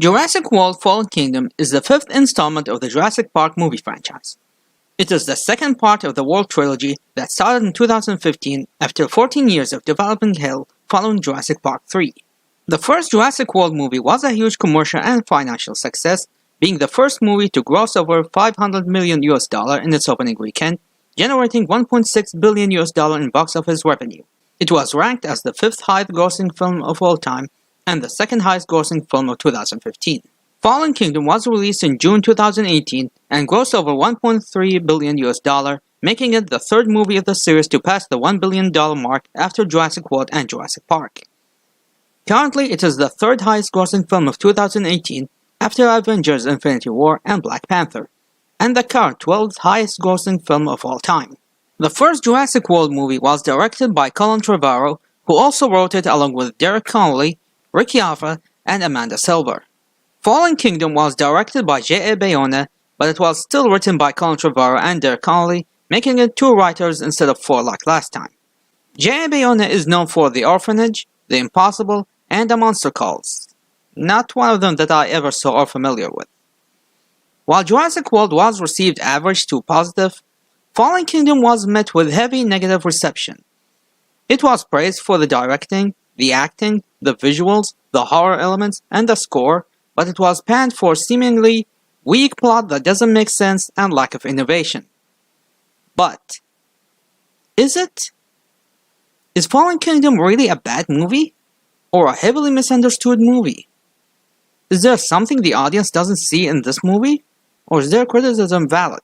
Jurassic World Fallen Kingdom is the fifth installment of the Jurassic Park movie franchise. It is the second part of the World Trilogy that started in 2015 after 14 years of developing hell following Jurassic Park 3. The first Jurassic World movie was a huge commercial and financial success, being the first movie to gross over $500 million in its opening weekend, generating $1.6 billion in box office revenue. It was ranked as the fifth highest grossing film of all time and the second highest grossing film of 2015. Fallen Kingdom was released in June 2018 and grossed over $1.3 billion, making it the third movie of the series to pass the $1 billion mark after Jurassic World and Jurassic Park. Currently, it is the third highest grossing film of 2018 after Avengers Infinity War and Black Panther, and the current 12th highest grossing film of all time. The first Jurassic World movie was directed by Colin Trevorrow, who also wrote it along with Derek Connolly, Ricky Alfa, and Amanda Silver. Fallen Kingdom was directed by J.A. Bayona, but it was still written by Colin Trevorrow and Derek Connolly, making it 2 writers instead of 4 like last time. J.A. Bayona is known for The Orphanage, The Impossible, and The Monster Calls. Not one of them that I ever saw or familiar with. While Jurassic World was received average to positive, Fallen Kingdom was met with heavy negative reception. It was praised for the directing, the acting, the visuals, the horror elements, and the score, but it was panned for seemingly weak plot that doesn't make sense and lack of innovation. But, is it? Is Fallen Kingdom really a bad movie? Or a heavily misunderstood movie? Is there something the audience doesn't see in this movie? Or is their criticism valid?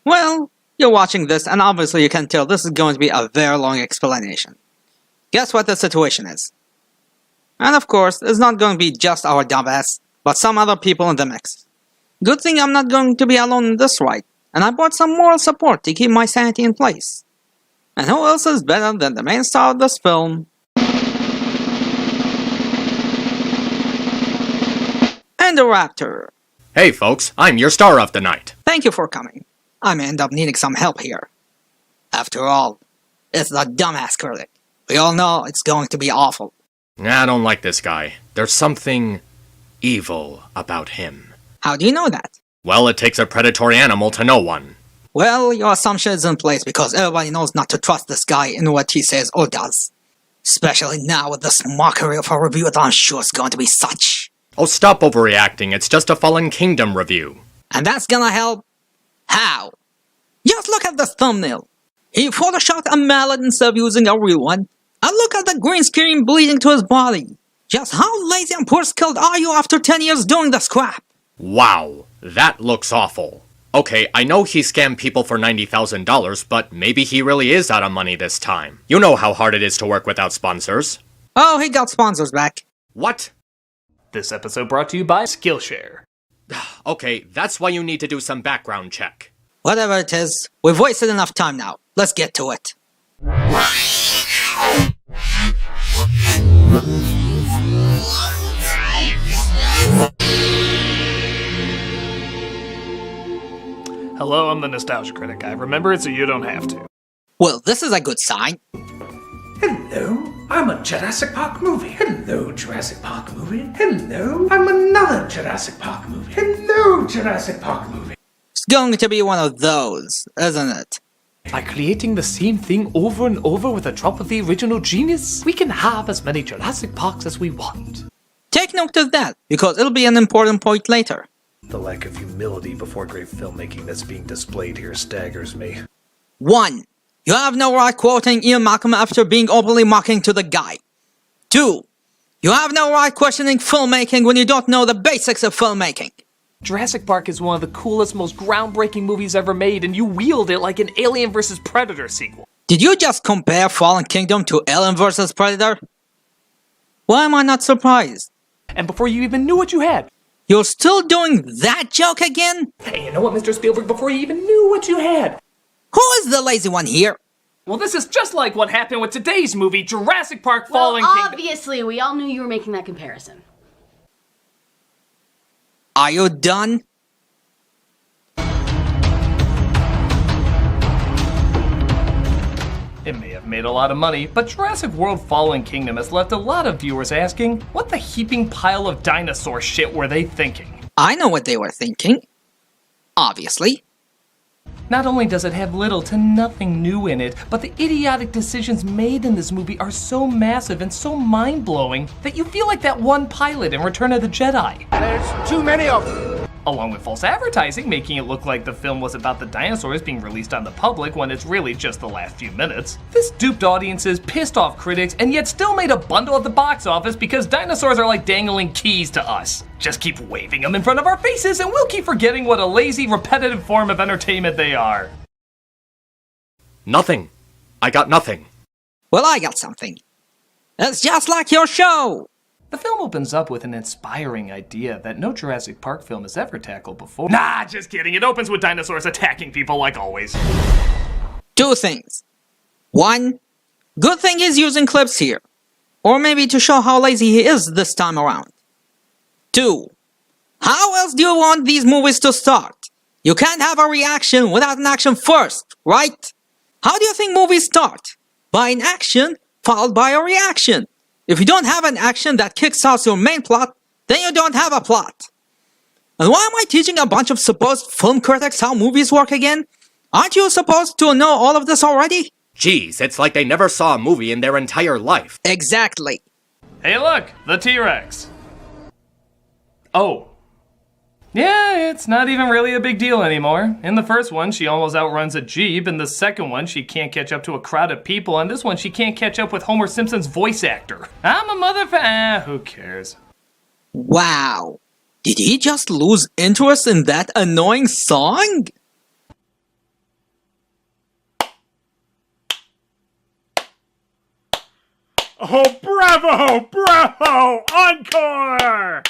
Well, you're watching this and obviously you can tell this is going to be a very long explanation. Guess what the situation is? And of course, it's not going to be just our dumbass, but some other people in the mix. Good thing I'm not going to be alone in this ride, and I brought some moral support to keep my sanity in place. And who else is better than the main star of this film? And the Raptor. Hey folks, I'm your star of the night. Thank you for coming. I may end up needing some help here. After all, it's the dumbass critic. We all know it's going to be awful. I don't like this guy. There's something evil about him. How do you know that? Well, it takes a predatory animal to know one. Well, your assumption is in place because everybody knows not to trust this guy in what he says or does. Especially now with this mockery of a review that I'm sure is going to be such. Oh, stop overreacting. It's just a Fallen Kingdom review. And that's gonna help? How? Just look at the thumbnail. He photoshopped a mallet instead of using a real one. And look at the green screen bleeding to his body. Just how lazy and poor-skilled are you after 10 years doing this crap? Wow, that looks awful. Okay, I know he scammed people for $90,000, but maybe he really is out of money this time. You know how hard it is to work without sponsors. Oh, he got sponsors back. What? This episode brought to you by Skillshare. Okay, that's why you need to do some background check. Whatever it is, we've wasted enough time now. Let's get to it. Hello, I'm the Nostalgia Critic. I remember it so you don't have to. Well, this is a good sign. Hello, I'm a Jurassic Park movie. Hello, Jurassic Park movie. Hello, I'm another Jurassic Park movie. Hello, Jurassic Park movie. It's going to be one of those, isn't it? By creating the same thing over and over with a drop of the original genius, we can have as many Jurassic Parks as we want. Take note of that, because it'll be an important point later. The lack of humility before great filmmaking that's being displayed here staggers me. 1. You have no right quoting Ian Malcolm after being openly mocking to the guy. 2. You have no right questioning filmmaking when you don't know the basics of filmmaking. Jurassic Park is one of the coolest, most groundbreaking movies ever made, and you wield it like an Alien vs. Predator sequel. Did you just compare Fallen Kingdom to Alien vs. Predator? Why am I not surprised? And before you even knew what you had. You're still doing that joke again? Hey, you know what, Mr. Spielberg, before you even knew what you had. Who is the lazy one here? Well, this is just like what happened with today's movie, Jurassic Park Fallen Kingdom. Obviously, we all knew you were making that comparison. Are you done? It may have made a lot of money, but Jurassic World Fallen Kingdom has left a lot of viewers asking, what the heaping pile of dinosaur shit were they thinking? I know what they were thinking. Obviously. Not only does it have little to nothing new in it, but the idiotic decisions made in this movie are so massive and so mind-blowing that you feel like that one pilot in Return of the Jedi. There's too many of them. Along with false advertising, making it look like the film was about the dinosaurs being released on the public when it's really just the last few minutes. This duped audiences, pissed off critics, and yet still made a bundle at the box office because dinosaurs are like dangling keys to us. Just keep waving them in front of our faces and we'll keep forgetting what a lazy, repetitive form of entertainment they are. Nothing. I got nothing. Well, I got something. It's just like your show! The film opens up with an inspiring idea that no Jurassic Park film has ever tackled before. Nah, just kidding. It opens with dinosaurs attacking people like always. Two things. One, good thing he's using clips here. Or maybe to show how lazy he is this time around. Two, how else do you want these movies to start? You can't have a reaction without an action first, right? How do you think movies start? By an action, followed by a reaction. If you don't have an action that kicks off your main plot, then you don't have a plot. And why am I teaching a bunch of supposed film critics how movies work again? Aren't you supposed to know all of this already? Jeez, it's like they never saw a movie in their entire life. Exactly. Hey look, the T-Rex. Oh. Yeah, it's not even really a big deal anymore. In the first one, she almost outruns a Jeep. In the second one, she can't catch up to a crowd of people. And this one, she can't catch up with Homer Simpson's voice actor. I'm a who cares? Wow. Did he just lose interest in that annoying song? Oh, bravo! Bravo! Encore!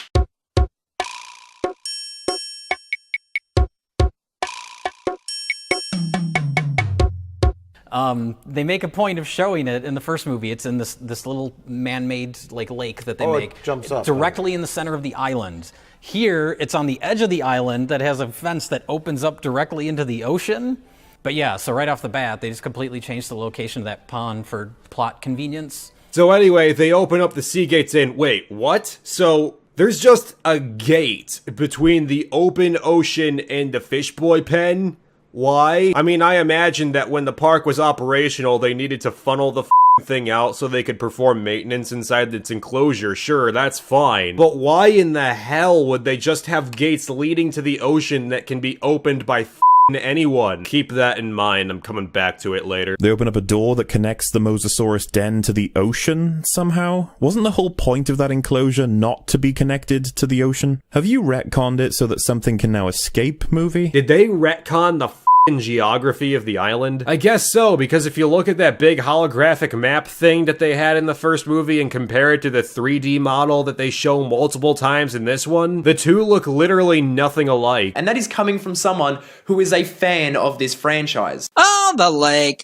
They make a point of showing it in the first movie. It's in this little man-made lake that they make. It jumps up directly in the center of the island. Here, it's on the edge of the island that has a fence that opens up directly into the ocean. But yeah, so right off the bat, they just completely changed the location of that pond for plot convenience. So anyway, they open up the sea gates and wait, what? So there's just a gate between the open ocean and the fish boy pen? Why? I mean, I imagine that when the park was operational, they needed to funnel the thing out so they could perform maintenance inside its enclosure. Sure, that's fine. But why in the hell would they just have gates leading to the ocean that can be opened by anyone? Keep that in mind. I'm coming back to it later. They open up a door that connects the Mosasaurus den to the ocean somehow? Wasn't the whole point of that enclosure not to be connected to the ocean? Have you retconned it so that something can now escape, movie? Did they retcon the geography of the island? I guess so, because if you look at that big holographic map thing that they had in the first movie and compare it to the 3D model that they show multiple times in this one, the two look literally nothing alike. And that is coming from someone who is a fan of this franchise. Oh, the lake.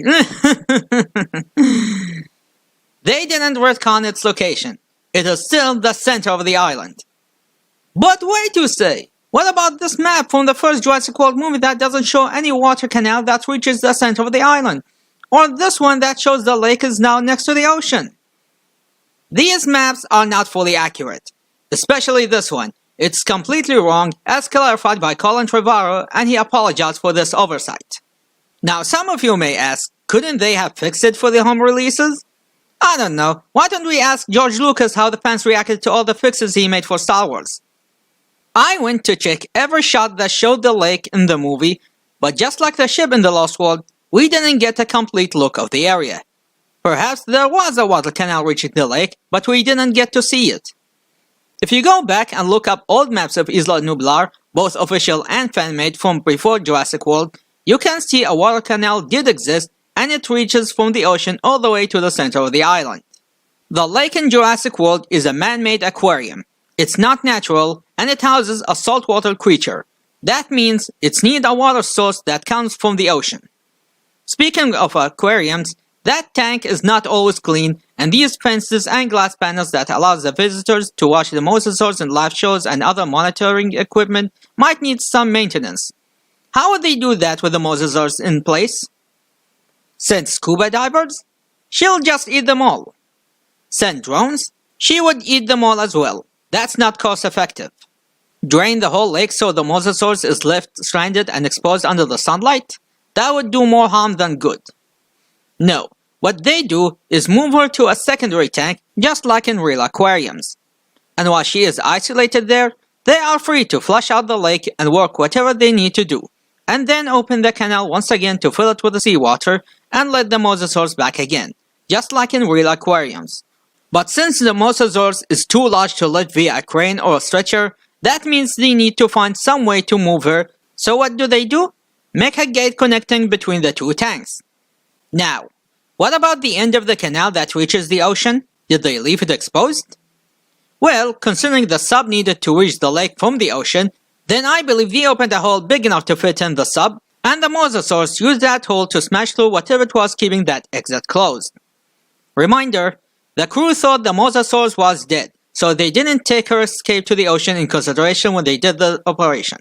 They didn't retcon its location. It is still the center of the island. But wait, you say, what about this map from the first Jurassic World movie that doesn't show any water canal that reaches the center of the island? Or this one that shows the lake is now next to the ocean? These maps are not fully accurate, especially this one. It's completely wrong, as clarified by Colin Trevorrow, and he apologized for this oversight. Now, some of you may ask, couldn't they have fixed it for the home releases? I don't know. Why don't we ask George Lucas how the fans reacted to all the fixes he made for Star Wars? I went to check every shot that showed the lake in the movie, but just like the ship in The Lost World, we didn't get a complete look of the area. Perhaps there was a water canal reaching the lake, but we didn't get to see it. If you go back and look up old maps of Isla Nublar, both official and fan-made from before Jurassic World, you can see a water canal did exist, and it reaches from the ocean all the way to the center of the island. The lake in Jurassic World is a man-made aquarium. It's not natural, and it houses a saltwater creature. That means it's needs a water source that comes from the ocean. Speaking of aquariums, that tank is not always clean, and these fences and glass panels that allows the visitors to watch the mosasaurs in live shows and other monitoring equipment might need some maintenance. How would they do that with the mosasaurs in place? Send scuba divers? She'll just eat them all. Send drones? She would eat them all as well. That's not cost effective. Drain the whole lake so the mosasaurus is left stranded and exposed under the sunlight? That would do more harm than good. No, what they do is move her to a secondary tank just like in real aquariums. And while she is isolated there, they are free to flush out the lake and work whatever they need to do, and then open the canal once again to fill it with the seawater and let the mosasaurs back again, just like in real aquariums. But since the mosasaurus is too large to lift via a crane or a stretcher, that means they need to find some way to move her, so what do? Make a gate connecting between the two tanks. Now, what about the end of the canal that reaches the ocean? Did they leave it exposed? Well, considering the sub needed to reach the lake from the ocean, then I believe they opened a hole big enough to fit in the sub, and the mosasaurs used that hole to smash through whatever it was keeping that exit closed. Reminder, the crew thought the mosasaurus was dead, so they didn't take her escape to the ocean in consideration when they did the operation.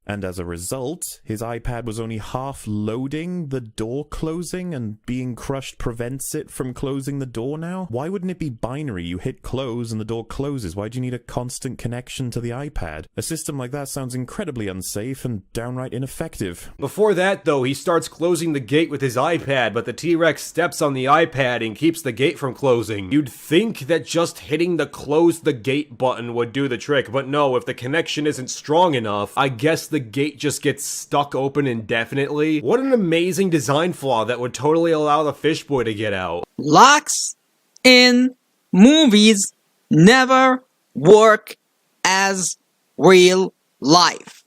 And as a result, his iPad was only half loading, the door closing, and being crushed prevents it from closing the door now? Why wouldn't it be binary? You hit close and the door closes. Why do you need a constant connection to the iPad? A system like that sounds incredibly unsafe and downright ineffective. Before that, though, he starts closing the gate with his iPad, but the T-Rex steps on the iPad and keeps the gate from closing. You'd think that just hitting the close the gate button would do the trick, but no, if the connection isn't strong enough, I guess the gate just gets stuck open indefinitely. What an amazing design flaw that would totally allow the fish boy to get out. Locks in movies never work as real life.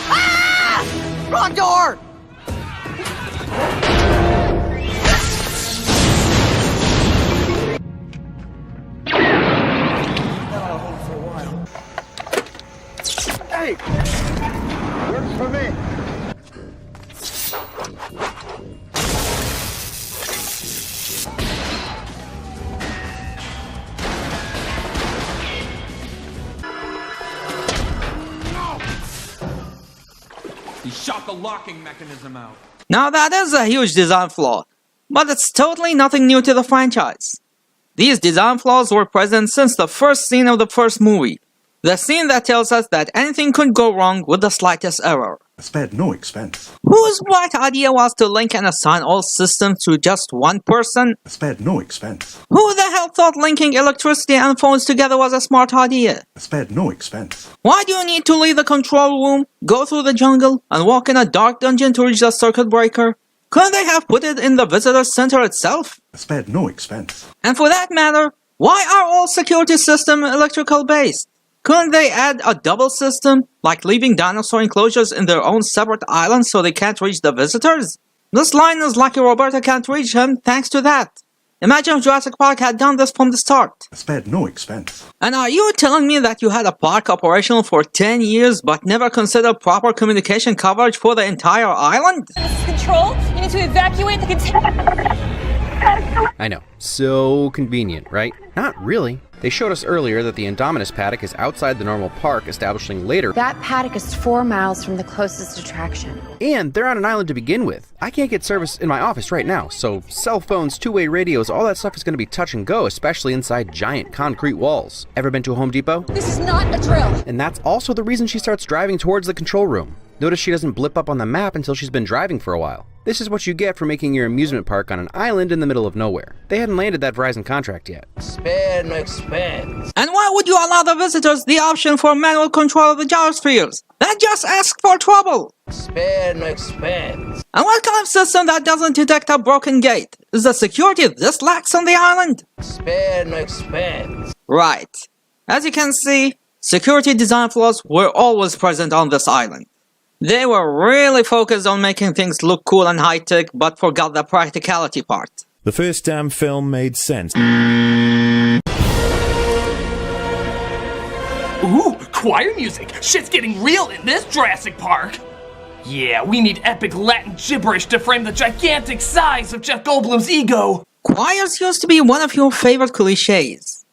Ah! Wrong door! Hey! Works for me. He shot the locking mechanism out. Now that is a huge design flaw, but it's totally nothing new to the franchise. These design flaws were present since the first scene of the first movie. The scene that tells us that anything could go wrong with the slightest error. Spared no expense. Whose bright idea was to link and assign all systems to just one person? Spared no expense. Who the hell thought linking electricity and phones together was a smart idea? Spared no expense. Why do you need to leave the control room, go through the jungle, and walk in a dark dungeon to reach the circuit breaker? Couldn't they have put it in the visitor center itself? Spared no expense. And for that matter, why are all security systems electrical based? Couldn't they add a double system, like leaving dinosaur enclosures in their own separate islands so they can't reach the visitors? This line is lucky Roberta can't reach him thanks to that. Imagine if Jurassic Park had done this from the start. Spared no expense. And are you telling me that you had a park operational for 10 years but never considered proper communication coverage for the entire island? This is Control. You need to evacuate the container. I know. So convenient, right? Not really. They showed us earlier that the Indominus paddock is outside the normal park, establishing later that paddock is 4 miles from the closest attraction. And they're on an island to begin with. I can't get service in my office right now, so cell phones, two-way radios, all that stuff is going to be touch and go, especially inside giant concrete walls. Ever been to a Home Depot? This is not a drill. And that's also the reason she starts driving towards the control room. Notice she doesn't blip up on the map until she's been driving for a while. This is what you get for making your amusement park on an island in the middle of nowhere. They hadn't landed that Verizon contract yet. Spare no expense. And why would you allow the visitors the option for manual control of the gyrospheres? That just asks for trouble. Spare no expense. And what kind of system that doesn't detect a broken gate? Is the security this lax on the island? Spare no expense. Right. As you can see, security design flaws were always present on this island. They were really focused on making things look cool and high-tech, but forgot the practicality part. The first damn film made sense. Ooh, choir music! Shit's getting real in this Jurassic Park! Yeah, we need epic Latin gibberish to frame the gigantic size of Jeff Goldblum's ego! Choirs used to be one of your favorite cliches.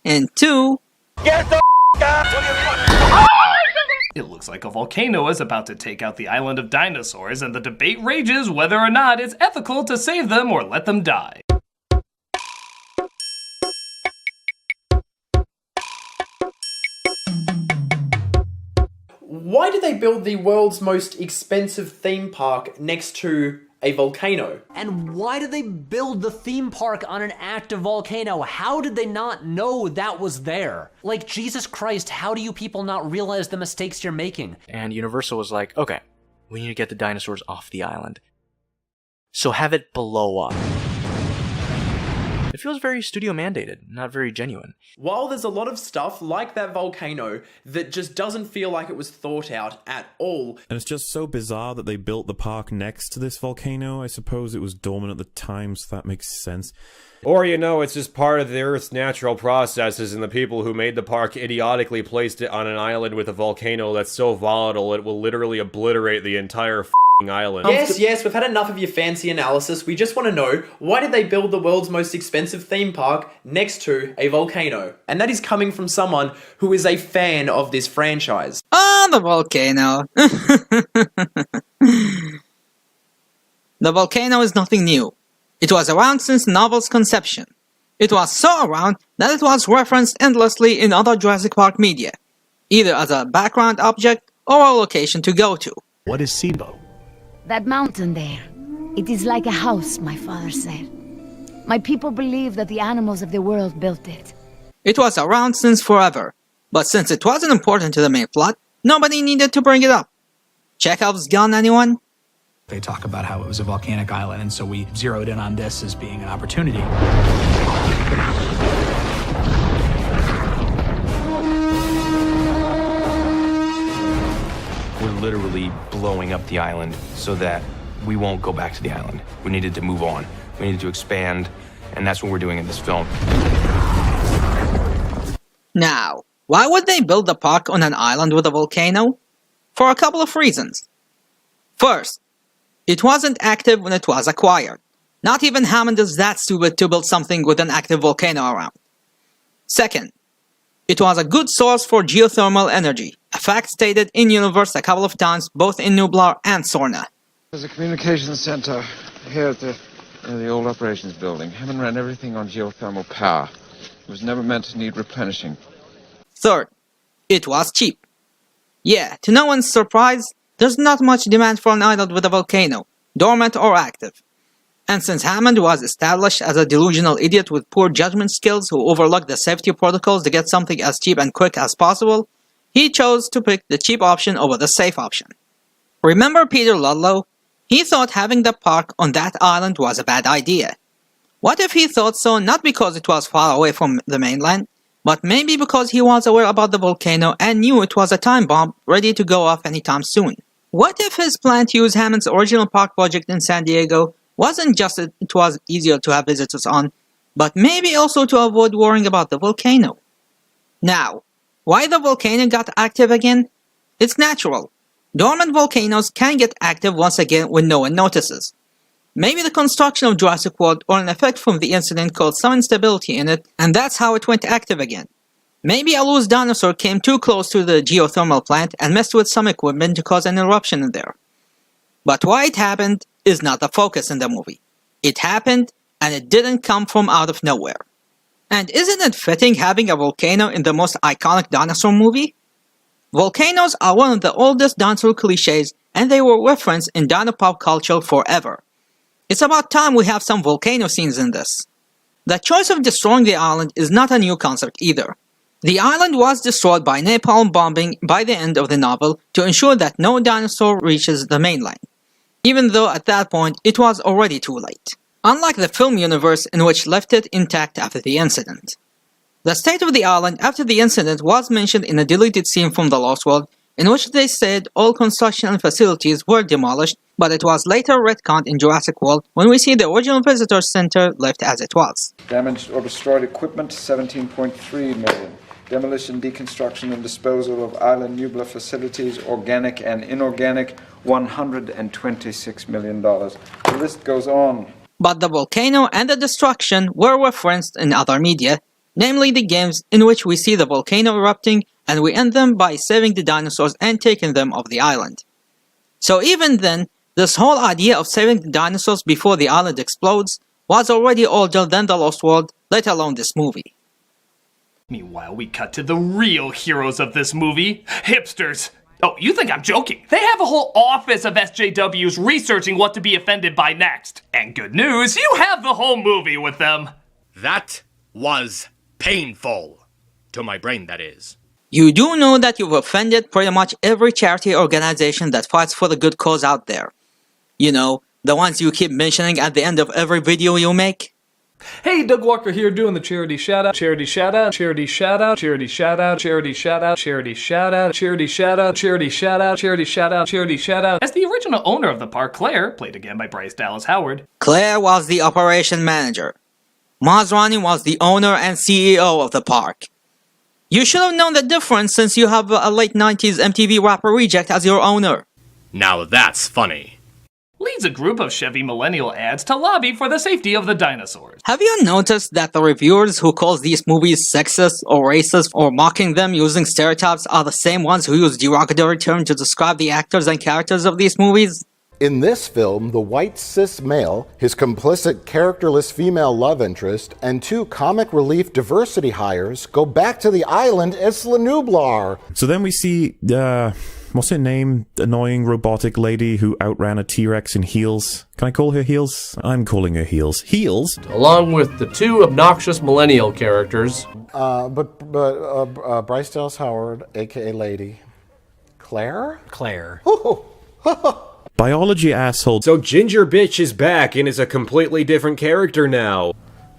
And 2... Get the out! It looks like a volcano is about to take out the island of dinosaurs, and the debate rages whether or not it's ethical to save them or let them die. Why did they build the world's most expensive theme park next to a volcano? And why did they build the theme park on an active volcano? How did they not know that was there? Like, Jesus Christ, how do you people not realize the mistakes you're making? And Universal was like, okay, we need to get the dinosaurs off the island. So have it blow up. It feels very studio mandated, not very genuine. While there's a lot of stuff like that volcano that just doesn't feel like it was thought out at all. And it's just so bizarre that they built the park next to this volcano. I suppose it was dormant at the time, so that makes sense. Or, you know, it's just part of the Earth's natural processes, and the people who made the park idiotically placed it on an island with a volcano that's so volatile it will literally obliterate the entire island. Yes, we've had enough of your fancy analysis. We just want to know, why did they build the world's most expensive theme park next to a volcano? And that is coming from someone who is a fan of this franchise. Oh, the volcano. The volcano is nothing new. It was around since the novel's conception. It was so around that it was referenced endlessly in other Jurassic Park media, either as a background object or a location to go to. What is SIBO? That mountain there. It is like a house, my father said. My people believe that the animals of the world built it. It was around since forever, but since it wasn't important to the main plot, nobody needed to bring it up. Chekhov's gun, anyone? They talk about how it was a volcanic island, and so we zeroed in on this as being an opportunity. We're literally blowing up the island so that we won't go back to the island. We needed to move on. We needed to expand, and that's what we're doing in this film. Now, why would they build the park on an island with a volcano? For a couple of reasons. First, it wasn't active when it was acquired. Not even Hammond is that stupid to build something with an active volcano around. Second, it was a good source for geothermal energy, a fact stated in universe a couple of times both in Nublar and Sorna. There's a communications center here at the old operations building. Hammond ran everything on geothermal power. It was never meant to need replenishing. Third, it was cheap. Yeah, to no one's surprise, there's not much demand for an island with a volcano, dormant or active. And since Hammond was established as a delusional idiot with poor judgment skills who overlooked the safety protocols to get something as cheap and quick as possible, he chose to pick the cheap option over the safe option. Remember Peter Ludlow? He thought having the park on that island was a bad idea. What if he thought so not because it was far away from the mainland, but maybe because he was aware about the volcano and knew it was a time bomb ready to go off anytime soon? What if his plan to use Hammond's original park project in San Diego wasn't just that it was easier to have visitors on, but maybe also to avoid worrying about the volcano? Now, why the volcano got active again? It's natural. Dormant volcanoes can get active once again when no one notices. Maybe the construction of Jurassic World or an effect from the incident caused some instability in it, and that's how it went active again. Maybe a loose dinosaur came too close to the geothermal plant and messed with some equipment to cause an eruption in there. But why it happened is not the focus in the movie. It happened, and it didn't come from out of nowhere. And isn't it fitting having a volcano in the most iconic dinosaur movie? Volcanoes are one of the oldest dinosaur cliches, and they were referenced in dino pop culture forever. It's about time we have some volcano scenes in this. The choice of destroying the island is not a new concept either. The island was destroyed by napalm bombing by the end of the novel to ensure that no dinosaur reaches the mainland, even though at that point it was already too late, unlike the film universe in which left it intact after the incident. The state of the island after the incident was mentioned in a deleted scene from The Lost World, in which they said all construction and facilities were demolished, but it was later retconned in Jurassic World when we see the original visitor center left as it was. Damaged or destroyed equipment, 17.3 million. Demolition, deconstruction, and disposal of island nuclear facilities, organic and inorganic, $126 million. The list goes on. But the volcano and the destruction were referenced in other media, namely the games in which we see the volcano erupting and we end them by saving the dinosaurs and taking them off the island. So even then, this whole idea of saving the dinosaurs before the island explodes was already older than The Lost World, let alone this movie. Meanwhile, we cut to the real heroes of this movie, hipsters. Oh, you think I'm joking? They have a whole office of SJWs researching what to be offended by next. And good news, you have the whole movie with them. That was painful. To my brain, that is. You do know that you've offended pretty much every charity organization that fights for the good cause out there. You know, the ones you keep mentioning at the end of every video you make. Hey, Doug Walker here doing the charity shout out, charity shout out, charity shout out, charity shout out, charity shout out, charity shout out, charity shout out, charity shout out, charity shout out, charity shout out. As the original owner of the park, Claire, played again by Bryce Dallas Howard. Claire was the operation manager. Masrani was the owner and CEO of the park. You should have known the difference since you have a late 90s MTV rapper Reject as your owner. Now that's funny. Leads a group of Chevy Millennial ads to lobby for the safety of the dinosaurs. Have you noticed that the reviewers who call these movies sexist or racist or mocking them using stereotypes are the same ones who use derogatory terms to describe the actors and characters of these movies? In this film, the white cis male, his complicit characterless female love interest, and two comic relief diversity hires go back to the island Isla Nublar. So then we see, what's her name? Annoying robotic lady who outran a T-Rex in heels. Can I call her heels? I'm calling her heels. Heels? Along with the two obnoxious millennial characters. Bryce Dallas Howard, aka Lady. Claire? Claire. Biology asshole. So Ginger Bitch is back and is a completely different character now.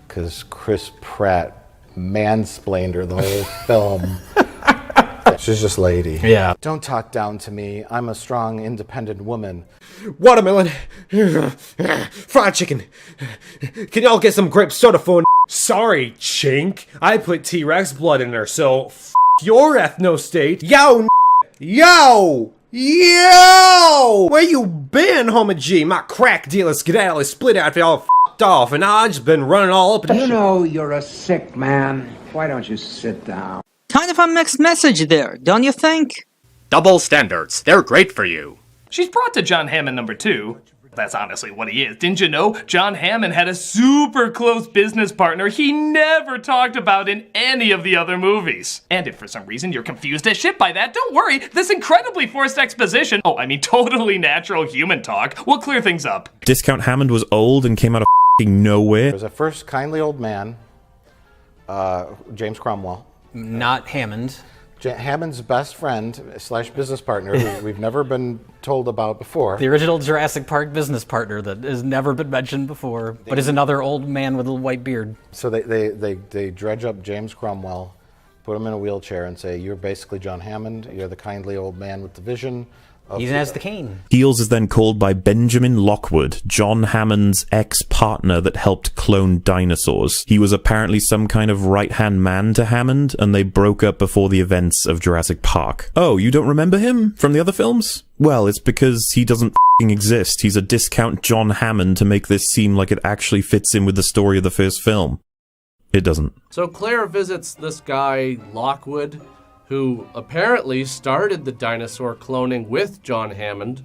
Because Chris Pratt mansplained her the whole film. She's just Lady. Yeah. Don't talk down to me. I'm a strong, independent woman. Watermelon. Fried chicken. Can y'all get some grape soda phone? Sorry, chink. I put T-Rex blood in her, so f your ethno-state. Yo, yo! Yo! Where you been, homie G? My crack dealer skedaddle is split out all f***ed off, and I just been running all up. You know you're a sick man. Why don't you sit down? Kind of a mixed message there, don't you think? Double standards. They're great for you. She's brought to John Hammond #2. That's honestly what he is. Didn't you know? John Hammond had a super close business partner he never talked about in any of the other movies. And if for some reason you're confused as shit by that, don't worry. This incredibly forced exposition, totally natural human talk, will clear things up. Discount Hammond was old and came out of f***ing nowhere. There was a first kindly old man, James Cromwell. Not Hammond. Hammond's best friend / business partner, who we've never been told about before. The original Jurassic Park business partner that has never been mentioned before, but is another old man with a white beard. So they dredge up James Cromwell, put him in a wheelchair, and say, "You're basically John Hammond. You're the kindly old man with the vision." He has the cane. Heels is then called by Benjamin Lockwood, John Hammond's ex-partner that helped clone dinosaurs. He was apparently some kind of right-hand man to Hammond, and they broke up before the events of Jurassic Park. Oh, you don't remember him from the other films? Well, it's because he doesn't f***ing exist. He's a discount John Hammond to make this seem like it actually fits in with the story of the first film. It doesn't. So Claire visits this guy, Lockwood, who apparently started the dinosaur cloning with John Hammond.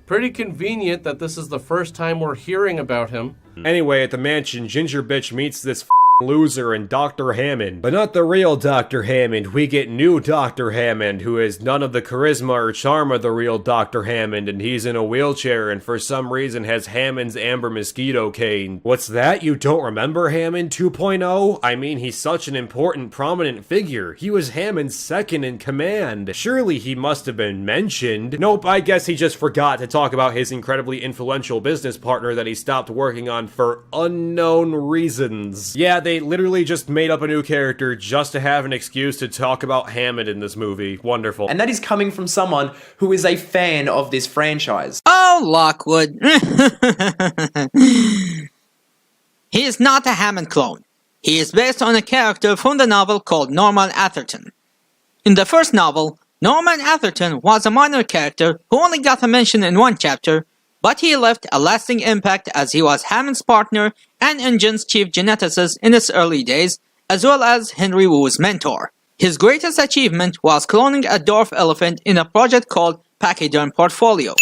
Pretty convenient that this is the first time we're hearing about him. Anyway, at the mansion, Ginger Bitch meets this loser and Dr. Hammond. But not the real Dr. Hammond. We get new Dr. Hammond, who has none of the charisma or charm of the real Dr. Hammond, and he's in a wheelchair and for some reason has Hammond's amber mosquito cane. What's that? You don't remember Hammond 2.0? I mean, he's such an important, prominent figure. He was Hammond's second in command. Surely he must have been mentioned. Nope, I guess he just forgot to talk about his incredibly influential business partner that he stopped working on for unknown reasons. Yeah, they literally just made up a new character just to have an excuse to talk about Hammond in this movie. Wonderful. And that is coming from someone who is a fan of this franchise. Oh, Lockwood. He is not a Hammond clone. He is based on a character from the novel called Norman Atherton. In the first novel, Norman Atherton was a minor character who only got a mention in one chapter, but he left a lasting impact as he was Hammond's partner and InGen's chief geneticist in its early days, as well as Henry Wu's mentor. His greatest achievement was cloning a dwarf elephant in a project called Pachyderm Portfolio.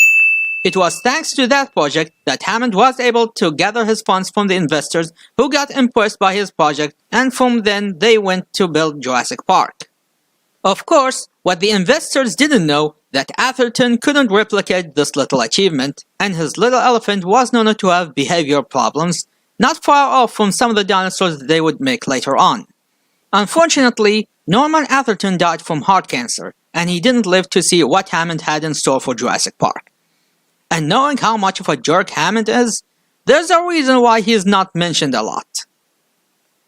It was thanks to that project that Hammond was able to gather his funds from the investors who got impressed by his project, and from then they went to build Jurassic Park. Of course, what the investors didn't know that Atherton couldn't replicate this little achievement, and his little elephant was known to have behavior problems, not far off from some of the dinosaurs they would make later on. Unfortunately, Norman Atherton died from heart cancer, and he didn't live to see what Hammond had in store for Jurassic Park. And knowing how much of a jerk Hammond is, there's a reason why he is not mentioned a lot.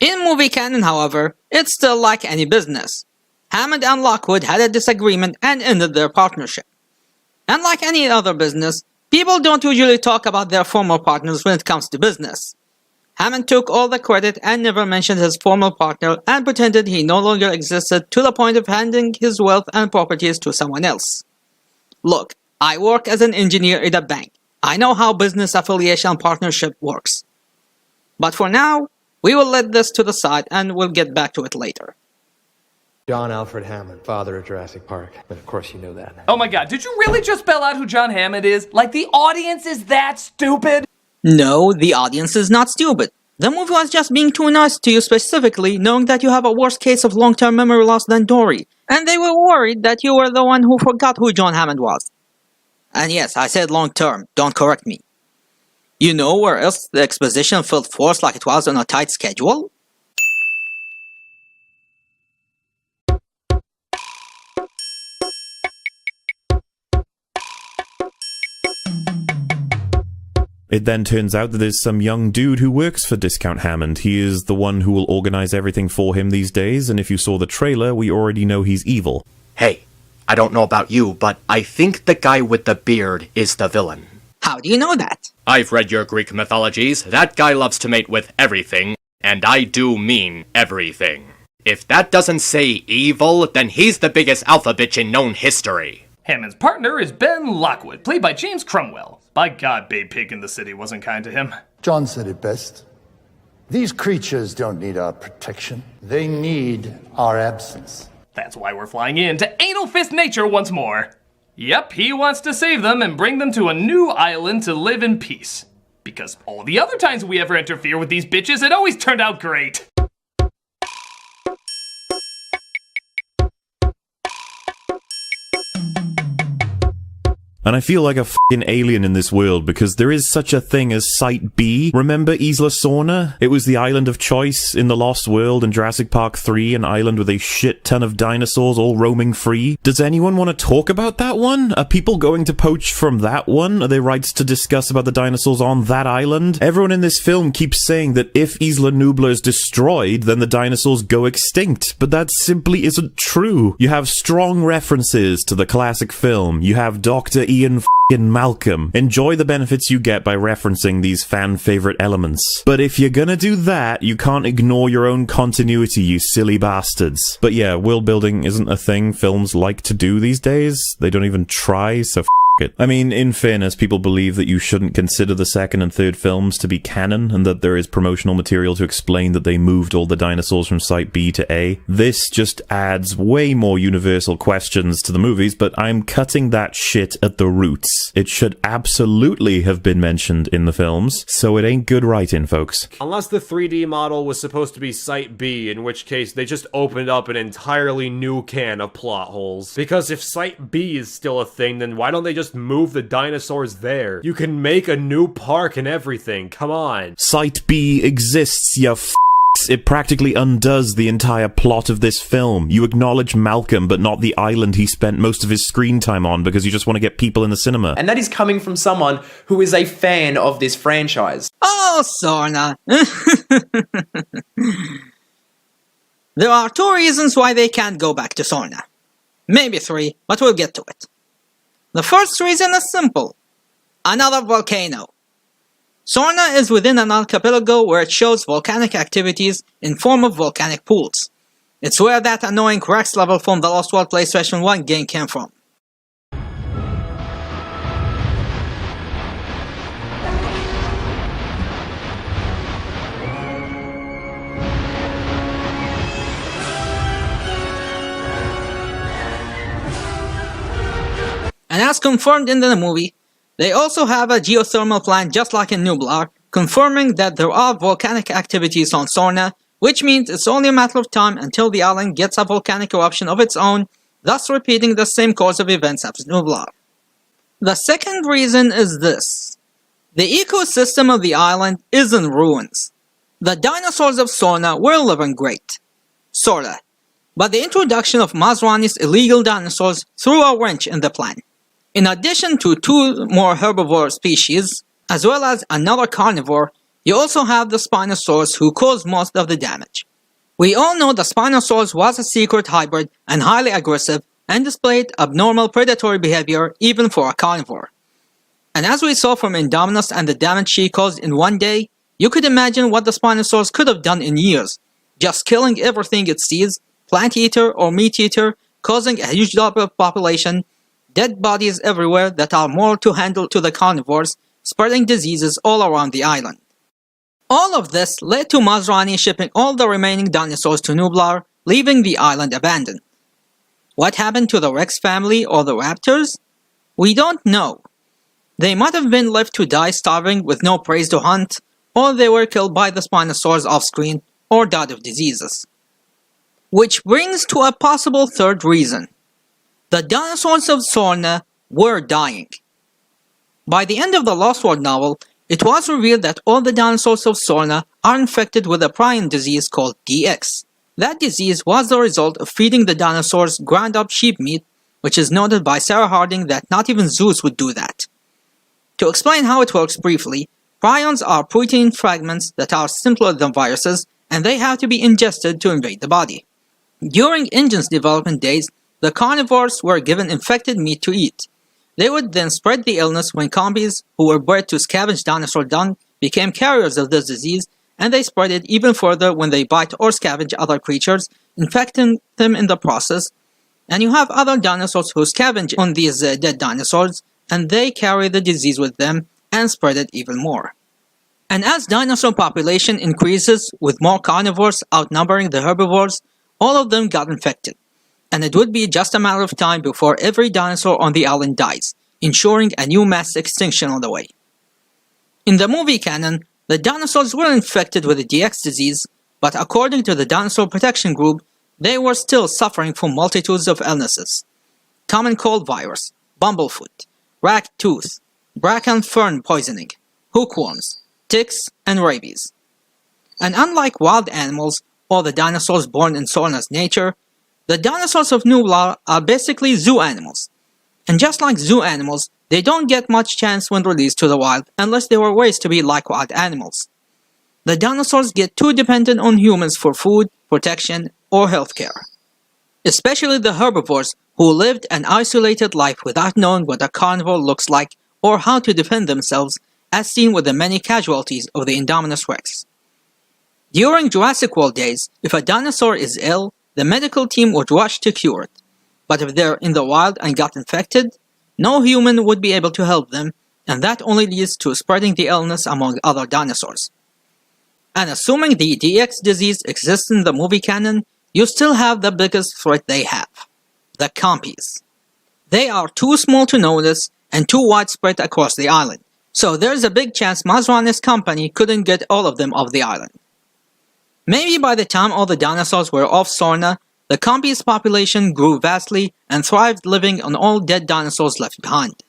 In movie canon, however, it's still like any business. Hammond and Lockwood had a disagreement and ended their partnership. And like any other business, people don't usually talk about their former partners when it comes to business. Hammond took all the credit and never mentioned his former partner and pretended he no longer existed to the point of handing his wealth and properties to someone else. Look, I work as an engineer at a bank. I know how business affiliation and partnership works. But for now, we will let this to the side and we'll get back to it later. John Alfred Hammond, father of Jurassic Park. But of course you know that. Oh my god, did you really just spell out who John Hammond is? Like the audience is that stupid? No, the audience is not stupid. The movie was just being too nice to you specifically, knowing that you have a worse case of long-term memory loss than Dory, and they were worried that you were the one who forgot who John Hammond was. And yes, I said long-term, don't correct me. You know where else the exposition felt forced like it was on a tight schedule? It then turns out that there's some young dude who works for Discount Hammond. He is the one who will organize everything for him these days, and if you saw the trailer, we already know he's evil. Hey, I don't know about you, but I think the guy with the beard is the villain. How do you know that? I've read your Greek mythologies. That guy loves to mate with everything, and I do mean everything. If that doesn't say evil, then he's the biggest alpha bitch in known history. Hammond's partner is Ben Lockwood, played by James Cromwell. By God, Babe Pig in the City wasn't kind to him. John said it best. These creatures don't need our protection. They need our absence. That's why we're flying in to Anal Fist Nature once more. Yep, he wants to save them and bring them to a new island to live in peace. Because all the other times we ever interfere with these bitches, it always turned out great. And I feel like a f***ing alien in this world because there is such a thing as Site B. Remember Isla Sorna? It was the island of choice in The Lost World and Jurassic Park 3, an island with a shit ton of dinosaurs all roaming free. Does anyone want to talk about that one? Are people going to poach from that one? Are there rights to discuss about the dinosaurs on that island? Everyone in this film keeps saying that if Isla Nublar is destroyed, then the dinosaurs go extinct, but that simply isn't true. You have strong references to the classic film. You have Dr. Ian f***ing Malcolm. Enjoy the benefits you get by referencing these fan-favorite elements. But if you're gonna do that, you can't ignore your own continuity, you silly bastards. But yeah, world building isn't a thing films like to do these days. They don't even try, so f*** it. I mean, in fairness, people believe that you shouldn't consider the second and third films to be canon, and that there is promotional material to explain that they moved all the dinosaurs from Site B to A. This just adds way more universal questions to the movies, but I'm cutting that shit at the roots. It should absolutely have been mentioned in the films, so it ain't good writing, folks. Unless the 3D model was supposed to be Site B, in which case they just opened up an entirely new can of plot holes. Because if Site B is still a thing, then why don't they just move the dinosaurs there? You can make a new park and everything, come on. Site B exists, ya f***s. It practically undoes the entire plot of this film. You acknowledge Malcolm, but not the island he spent most of his screen time on because you just want to get people in the cinema. And that is coming from someone who is a fan of this franchise. Oh, Sorna. There are 2 reasons why they can't go back to Sorna. Maybe 3, but we'll get to it. The first reason is simple. Another volcano. Sorna is within an archipelago where it shows volcanic activities in form of volcanic pools. It's where that annoying Rex level from the Lost World PlayStation 1 game came from. And as confirmed in the movie, they also have a geothermal plant just like in Nublar, confirming that there are volcanic activities on Sorna, which means it's only a matter of time until the island gets a volcanic eruption of its own, thus repeating the same course of events as Nublar. The second reason is this. The ecosystem of the island is in ruins. The dinosaurs of Sorna were living great. Sorta. But the introduction of Masrani's illegal dinosaurs threw a wrench in the plan. In addition to 2 more herbivore species, as well as another carnivore, you also have the Spinosaurus who caused most of the damage. We all know the Spinosaurus was a secret hybrid and highly aggressive and displayed abnormal predatory behavior even for a carnivore. And as we saw from Indominus and the damage she caused in one day, you could imagine what the Spinosaurus could have done in years, just killing everything it sees, plant eater or meat eater, causing a huge drop of population, dead bodies everywhere that are more to handle to the carnivores, spreading diseases all around the island. All of this led to Masrani shipping all the remaining dinosaurs to Nublar, leaving the island abandoned. What happened to the Rex family or the raptors? We don't know. They might have been left to die starving with no prey to hunt, or they were killed by the Spinosaurs off-screen, or died of diseases. Which brings to a possible third reason. The dinosaurs of Sorna were dying. By the end of the Lost World novel, it was revealed that all the dinosaurs of Sorna are infected with a prion disease called DX. That disease was the result of feeding the dinosaurs ground-up sheep meat, which is noted by Sarah Harding that not even Zeus would do that. To explain how it works briefly, prions are protein fragments that are simpler than viruses, and they have to be ingested to invade the body. During Engine's development days, the carnivores were given infected meat to eat. They would then spread the illness when combies, who were bred to scavenge dinosaur dung, became carriers of this disease, and they spread it even further when they bite or scavenge other creatures, infecting them in the process. And you have other dinosaurs who scavenge on these dead dinosaurs, and they carry the disease with them and spread it even more. And as dinosaur population increases with more carnivores outnumbering the herbivores, all of them got infected. And it would be just a matter of time before every dinosaur on the island dies, ensuring a new mass extinction on the way. In the movie canon, the dinosaurs were infected with the DX disease, but according to the Dinosaur Protection Group, they were still suffering from multitudes of illnesses. Common cold virus, bumblefoot, rat tooth, bracken fern poisoning, hookworms, ticks, and rabies. And unlike wild animals, or the dinosaurs born in Sorna's nature, the dinosaurs of Nublar are basically zoo animals. And just like zoo animals, they don't get much chance when released to the wild unless they were raised to be like wild animals. The dinosaurs get too dependent on humans for food, protection, or healthcare. Especially the herbivores who lived an isolated life without knowing what a carnivore looks like or how to defend themselves, as seen with the many casualties of the Indominus Rex. During Jurassic World days, if a dinosaur is ill, the medical team would rush to cure it. But if they're in the wild and got infected, no human would be able to help them, and that only leads to spreading the illness among other dinosaurs. And assuming the DX disease exists in the movie canon, you still have the biggest threat they have. The compies. They are too small to notice and too widespread across the island, so there's a big chance Masrani's company couldn't get all of them off the island. Maybe by the time all the dinosaurs were off Sorna, the compies' population grew vastly and thrived living on all dead dinosaurs left behind.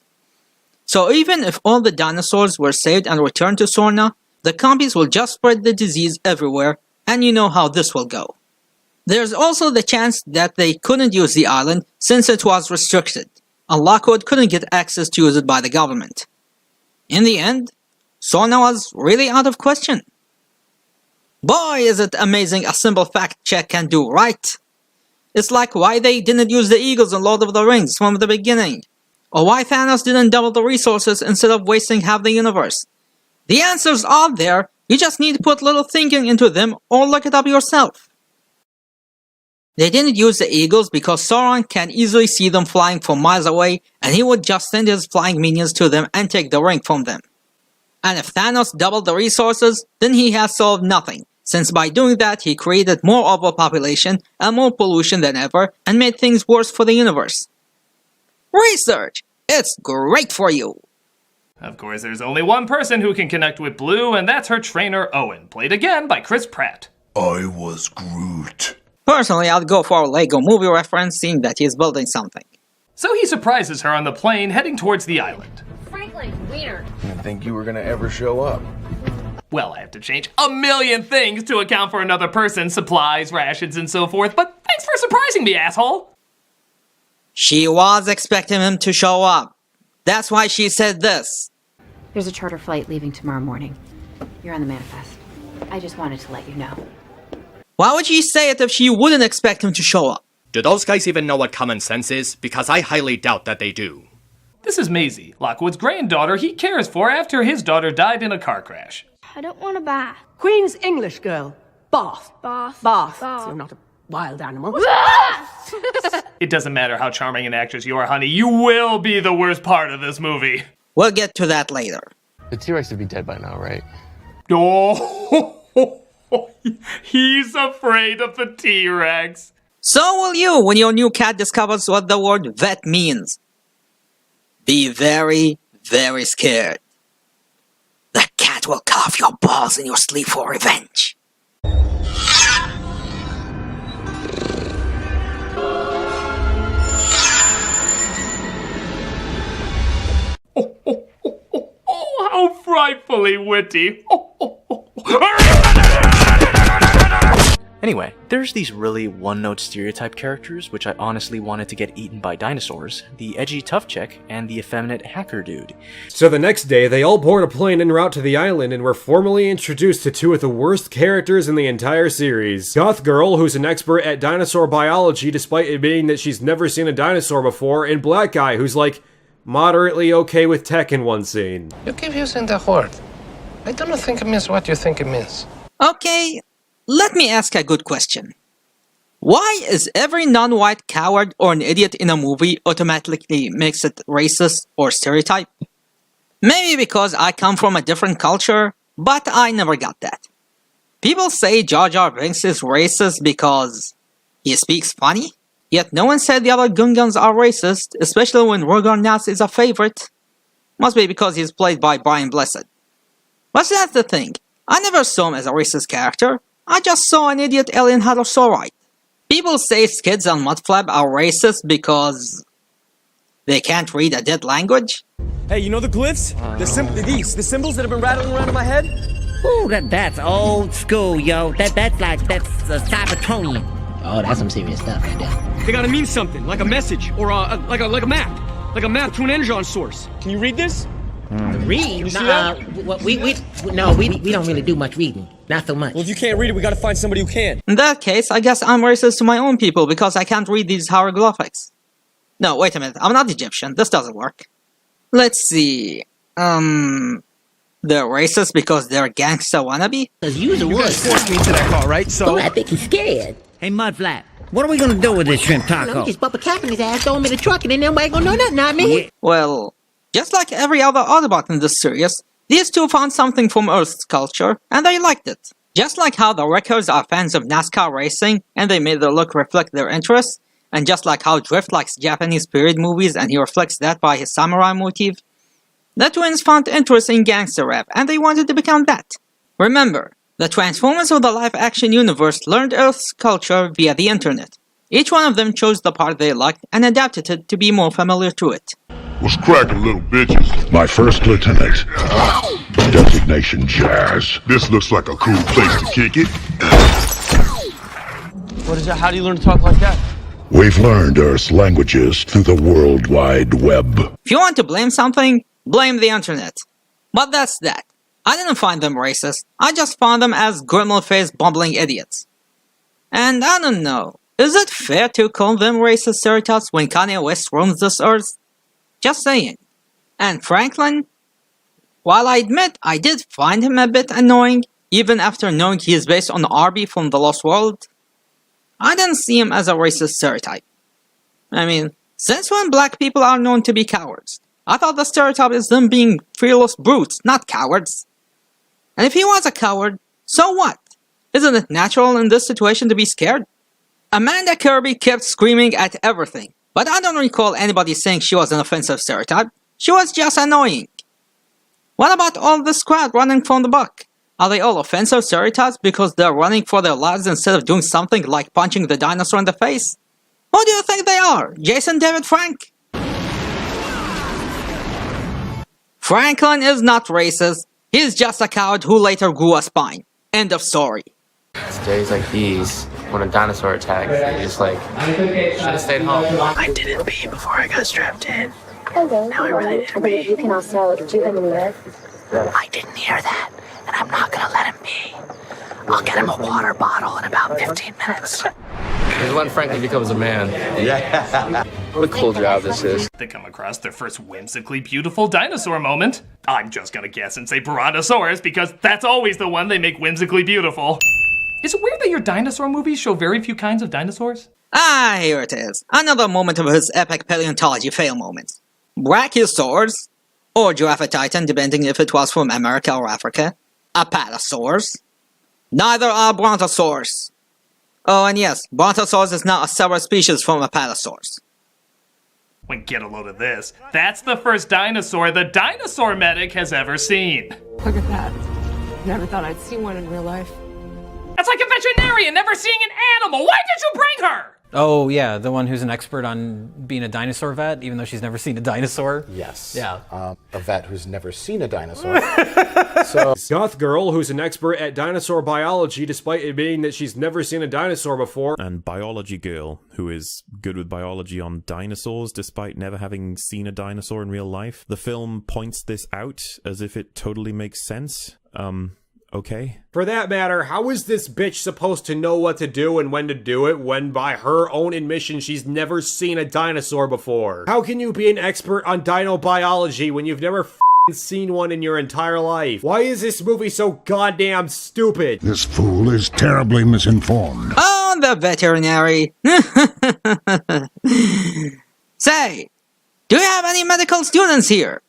So even if all the dinosaurs were saved and returned to Sorna, the compies will just spread the disease everywhere, and you know how this will go. There's also the chance that they couldn't use the island since it was restricted, and Lockwood couldn't get access to use it by the government. In the end, Sorna was really out of question. Boy, is it amazing a simple fact check can do, right? It's like why they didn't use the eagles in Lord of the Rings from the beginning, or why Thanos didn't double the resources instead of wasting half the universe. The answers are there, you just need to put little thinking into them or look it up yourself. They didn't use the eagles because Sauron can easily see them flying from miles away and he would just send his flying minions to them and take the ring from them. And if Thanos doubled the resources, then he has solved nothing, since by doing that he created more overpopulation and more pollution than ever and made things worse for the universe. Research! It's great for you! Of course, there's only one person who can connect with Blue, and that's her trainer Owen, played again by Chris Pratt. I was Groot. Personally, I'd go for a Lego movie reference, seeing that he's building something. So he surprises her on the plane heading towards the island. Franklin, Wiener. I didn't think you were gonna ever show up. Well, I have to change a million things to account for another person, supplies, rations, and so forth, but thanks for surprising me, asshole! She was expecting him to show up. That's why she said this. There's a charter flight leaving tomorrow morning. You're on the manifest. I just wanted to let you know. Why would she say it if she wouldn't expect him to show up? Do those guys even know what common sense is? Because I highly doubt that they do. This is Maisie, Lockwood's granddaughter he cares for after his daughter died in a car crash. I don't want a bath. Queen's English girl. Bath. Bath. Bath. Bath. So you're not a wild animal. It doesn't matter how charming an actress you are, honey, you will be the worst part of this movie. We'll get to that later. The T-Rex would be dead by now, right? Oh, he's afraid of the T-Rex. So will you when your new cat discovers what the word vet means. Be very, very scared. The cat will cut off your balls in your sleep for revenge. Oh, how frightfully witty. Anyway, there's these really one-note stereotype characters which I honestly wanted to get eaten by dinosaurs, the edgy tough chick, and the effeminate hacker dude. So the next day, they all board a plane en route to the island and were formally introduced to two of the worst characters in the entire series. Goth Girl, who's an expert at dinosaur biology despite admitting that she's never seen a dinosaur before, and Black Guy, who's like, moderately okay with tech in one scene. You keep using the word. I don't think it means what you think it means. Okay, let me ask a good question. Why is every non-white coward or an idiot in a movie automatically makes it racist or stereotype? Maybe because I come from a different culture, but I never got that. People say Jar Jar Binks is racist because he speaks funny? Yet no one said the other Gungans are racist, especially when Rogar Nass is a favorite. Must be because he's played by Brian Blessed. But that's the thing, I never saw him as a racist character, I just saw an idiot alien hadrosaurite. People say Skids and Mudflap are racist because they can't read a dead language. Hey, you know the glyphs? The symbols that have been rattling around in my head? Ooh, that's old school, yo. That's Cybertronian. Oh, that's some serious stuff right there. They gotta mean something, like a message, or like a map. Like a map to an energon source. Can you read this? Read? You see that? We don't really do much reading. Not so much. Well, if you can't read it, we gotta find somebody who can. In that case, I guess I'm racist to my own people because I can't read these hieroglyphics. No, wait a minute, I'm not Egyptian, this doesn't work. Let's see, they're racist because they're gangsta wannabe? You guys forced me into that car, right? So... Oh, I think he's scared. Hey, Mudflap, what are we gonna do with this shrimp taco? No, just bump a cap in his ass, throw him in the truck, and then nobody gonna know nothing, not me. Well, just like every other Autobot in this series, these two found something from Earth's culture, and they liked it. Just like how the Wreckers are fans of NASCAR racing, and they made their look reflect their interests, and just like how Drift likes Japanese period movies, and he reflects that by his samurai motif, the twins found interest in gangster rap, and they wanted to become that. Remember, the Transformers of the live-action universe learned Earth's culture via the internet. Each one of them chose the part they liked and adapted it to be more familiar to it. What's cracking, little bitches? My first lieutenant. Designation Jazz. This looks like a cool place to kick it. What is that? How do you learn to talk like that? We've learned Earth's languages through the World Wide Web. If you want to blame something, blame the internet. But that's that. I didn't find them racist, I just found them as gremlin-faced bumbling idiots. And I don't know, is it fair to call them racist stereotypes when Kanye West roams this earth? Just saying. And Franklin? While I admit I did find him a bit annoying, even after knowing he is based on Arby from The Lost World, I didn't see him as a racist stereotype. I mean, since when black people are known to be cowards? I thought the stereotype is them being fearless brutes, not cowards. And if he was a coward, so what? Isn't it natural in this situation to be scared? Amanda Kirby kept screaming at everything, but I don't recall anybody saying she was an offensive stereotype. She was just annoying. What about all this crowd running from the buck? Are they all offensive stereotypes because they're running for their lives instead of doing something like punching the dinosaur in the face? Who do you think they are? Jason David Frank? Franklin is not racist. He's just a coward who later grew a spine. End of story. It's days like these, when a dinosaur attacks, you're just like, should have stayed home. I didn't pee before I got strapped in. Now I really need to pee. You can also do them in the I didn't hear that, and I'm not gonna let him pee. I'll get him a water bottle in about 15 minutes. This is when Franklin becomes a man. Yeah. What a cool job this is. They come across their first whimsically beautiful dinosaur moment. I'm just gonna guess and say Brontosaurus because that's always the one they make whimsically beautiful. Is it weird that your dinosaur movies show very few kinds of dinosaurs? Ah, here it is. Another moment of his epic paleontology fail moments. Brachiosaurs, or Giraffatitan, depending if it was from America or Africa. Apatosaurs. Neither are Brontosaurs. Oh, and yes, Brontosaurus is now a separate species from Apatosaurs. When get a load of this, that's the first dinosaur the dinosaur medic has ever seen. Look at that. Never thought I'd see one in real life. That's like a veterinarian never seeing an animal. Why did you bring her? Oh, yeah, the one who's an expert on being a dinosaur vet, even though she's never seen a dinosaur? Yes. Yeah. A vet who's never seen a dinosaur. So, Goth girl who's an expert at dinosaur biology despite admitting that she's never seen a dinosaur before. And biology girl who is good with biology on dinosaurs despite never having seen a dinosaur in real life. The film points this out as if it totally makes sense. Okay. For that matter, how is this bitch supposed to know what to do and when to do it when by her own admission she's never seen a dinosaur before? How can you be an expert on dino biology when you've never seen one in your entire life? Why is this movie so goddamn stupid? This fool is terribly misinformed. Oh, the veterinary. Say, do you have any medical students here?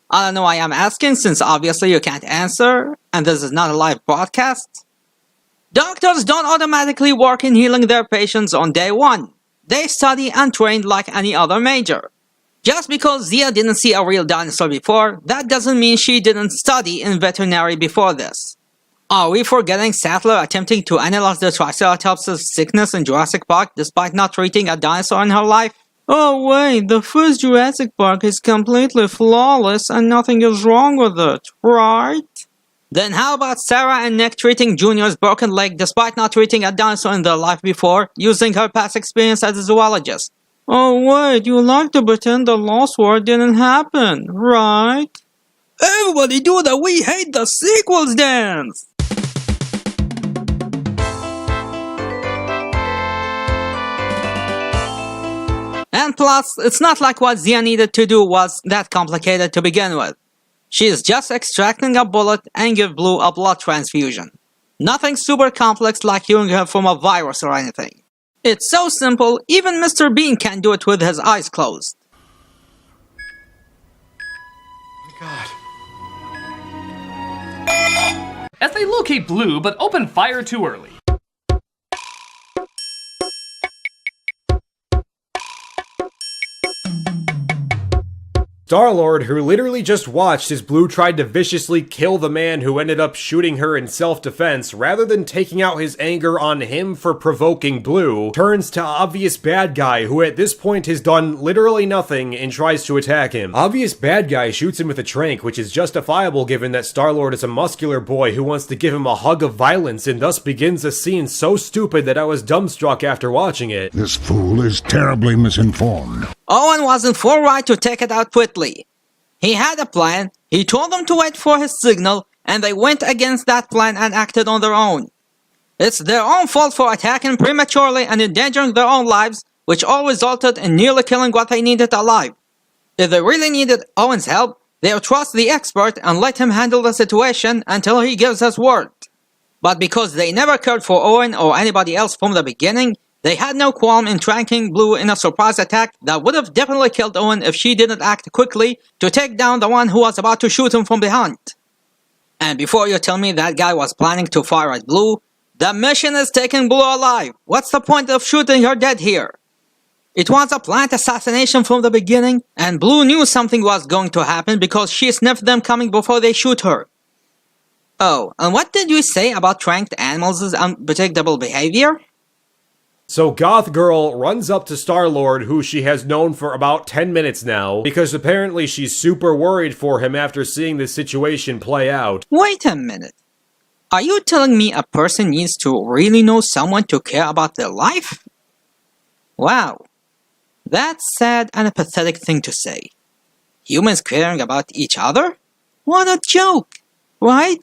I don't know why I'm asking, since obviously you can't answer, and this is not a live broadcast. Doctors don't automatically work in healing their patients on day one. They study and train like any other major. Just because Zia didn't see a real dinosaur before, that doesn't mean she didn't study in veterinary before this. Are we forgetting Sattler attempting to analyze the Triceratops' sickness in Jurassic Park despite not treating a dinosaur in her life? Oh wait, the first Jurassic Park is completely flawless and nothing is wrong with it, right? Then how about Sarah and Nick treating Junior's broken leg despite not treating a dinosaur in their life before, using her past experience as a zoologist? Oh wait, you like to pretend the Lost World didn't happen, right? Everybody do the "we hate the sequels" dance! And plus, it's not like what Zia needed to do was that complicated to begin with. She is just extracting a bullet and give Blue a blood transfusion. Nothing super complex like curing her from a virus or anything. It's so simple, even Mr. Bean can do it with his eyes closed. God. As they locate Blue, but open fire too early. Star-Lord, who literally just watched as Blue tried to viciously kill the man who ended up shooting her in self-defense, rather than taking out his anger on him for provoking Blue, turns to obvious bad guy, who at this point has done literally nothing and tries to attack him. Obvious bad guy shoots him with a tranq, which is justifiable given that Star-Lord is a muscular boy who wants to give him a hug of violence, and thus begins a scene so stupid that I was dumbstruck after watching it. This fool is terribly misinformed. Owen wasn't full right to take it out quickly. He had a plan, he told them to wait for his signal, and they went against that plan and acted on their own. It's their own fault for attacking prematurely and endangering their own lives, which all resulted in nearly killing what they needed alive. If they really needed Owen's help, they'll trust the expert and let him handle the situation until he gives his word. But because they never cared for Owen or anybody else from the beginning, they had no qualm in tracking Blue in a surprise attack that would have definitely killed Owen if she didn't act quickly to take down the one who was about to shoot him from behind. And before you tell me that guy was planning to fire at Blue, the mission is taking Blue alive. What's the point of shooting her dead here? It was a planned assassination from the beginning, and Blue knew something was going to happen because she sniffed them coming before they shoot her. Oh, and what did you say about tranked animals' unpredictable behavior? So Goth Girl runs up to Star-Lord, who she has known for about 10 minutes now, because apparently she's super worried for him after seeing this situation play out. Wait a minute. Are you telling me a person needs to really know someone to care about their life? Wow. That's sad and a pathetic thing to say. Humans caring about each other? What a joke, right?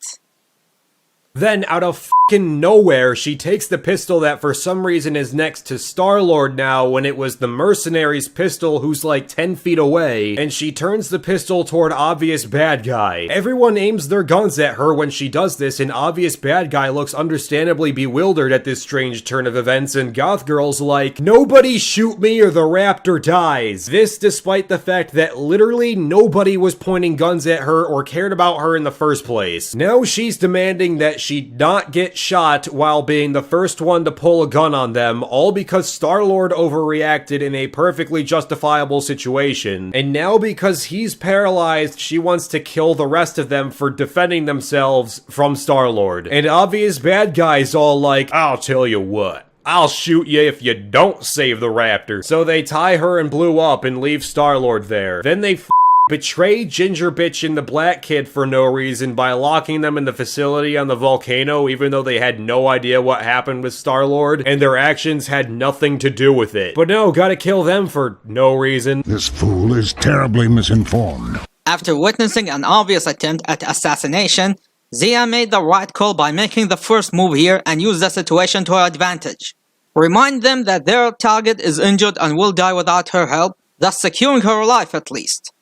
Then, out of f***ing nowhere, she takes the pistol that for some reason is next to Star-Lord now when it was the mercenary's pistol who's like 10 feet away, and she turns the pistol toward obvious bad guy. Everyone aims their guns at her when she does this, and obvious bad guy looks understandably bewildered at this strange turn of events, and Goth Girl's like, "Nobody shoot me or the raptor dies." This despite the fact that literally nobody was pointing guns at her or cared about her in the first place. Now she's demanding that she not get shot while being the first one to pull a gun on them, all because Star-Lord overreacted in a perfectly justifiable situation. And now because he's paralyzed, she wants to kill the rest of them for defending themselves from Star-Lord. And obvious bad guys all like, "I'll tell you what. I'll shoot you if you don't save the raptor." So they tie her and Blue up and leave Star-Lord there. Then they betray Ginger Bitch and the Black Kid for no reason by locking them in the facility on the volcano even though they had no idea what happened with Star-Lord and their actions had nothing to do with it. But no, gotta kill them for no reason. This fool is terribly misinformed. After witnessing an obvious attempt at assassination, Zia made the right call by making the first move here and used the situation to her advantage. Remind them that their target is injured and will die without her help, thus securing her life at least.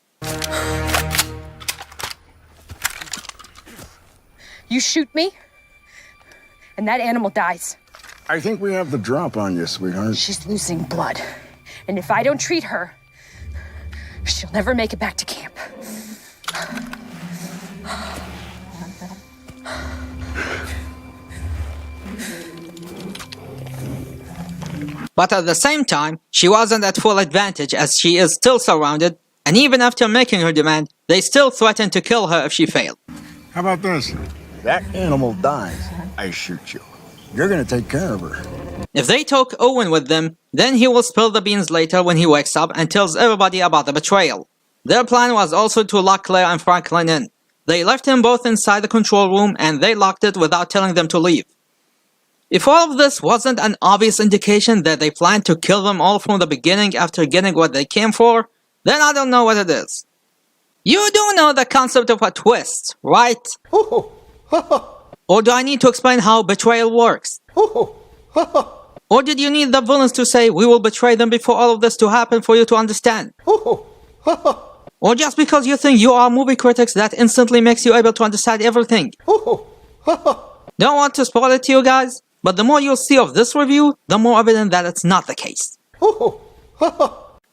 You shoot me, and that animal dies. I think we have the drop on you, sweetheart. She's losing blood. And if I don't treat her, she'll never make it back to camp. But at the same time, she wasn't at full advantage as she is still surrounded, and even after making her demand, they still threatened to kill her if she failed. How about this? That animal dies, I shoot you. You're gonna take care of her. If they took Owen with them, then he will spill the beans later when he wakes up and tells everybody about the betrayal. Their plan was also to lock Claire and Franklin in. They left them both inside the control room and they locked it without telling them to leave. If all of this wasn't an obvious indication that they planned to kill them all from the beginning after getting what they came for, then I don't know what it is. You do know the concept of a twist, right? Or do I need to explain how betrayal works? Or did you need the villains to say, "We will betray them" before all of this to happen for you to understand? Or just because you think you are movie critics that instantly makes you able to understand everything? Don't want to spoil it to you guys, but the more you'll see of this review, the more evident that it's not the case.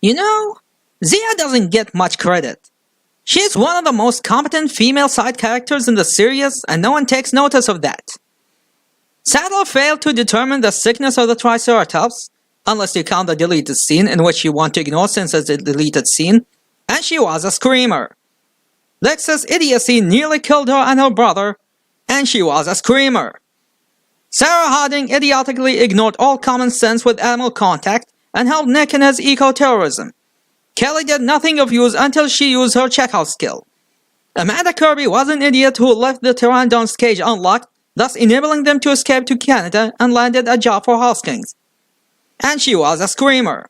You know, Zia doesn't get much credit. She's one of the most competent female side characters in the series, and no one takes notice of that. Saddler failed to determine the sickness of the Triceratops, unless you count the deleted scene in which you want to ignore since it's a deleted scene, and she was a screamer. Lex's idiocy nearly killed her and her brother, and she was a screamer. Sarah Harding idiotically ignored all common sense with animal contact and helped Nick in his eco-terrorism. Kelly did nothing of use until she used her checkout skill. Amanda Kirby was an idiot who left the Pteranodon's cage unlocked, thus enabling them to escape to Canada and landed a job for Hoskins. And she was a screamer.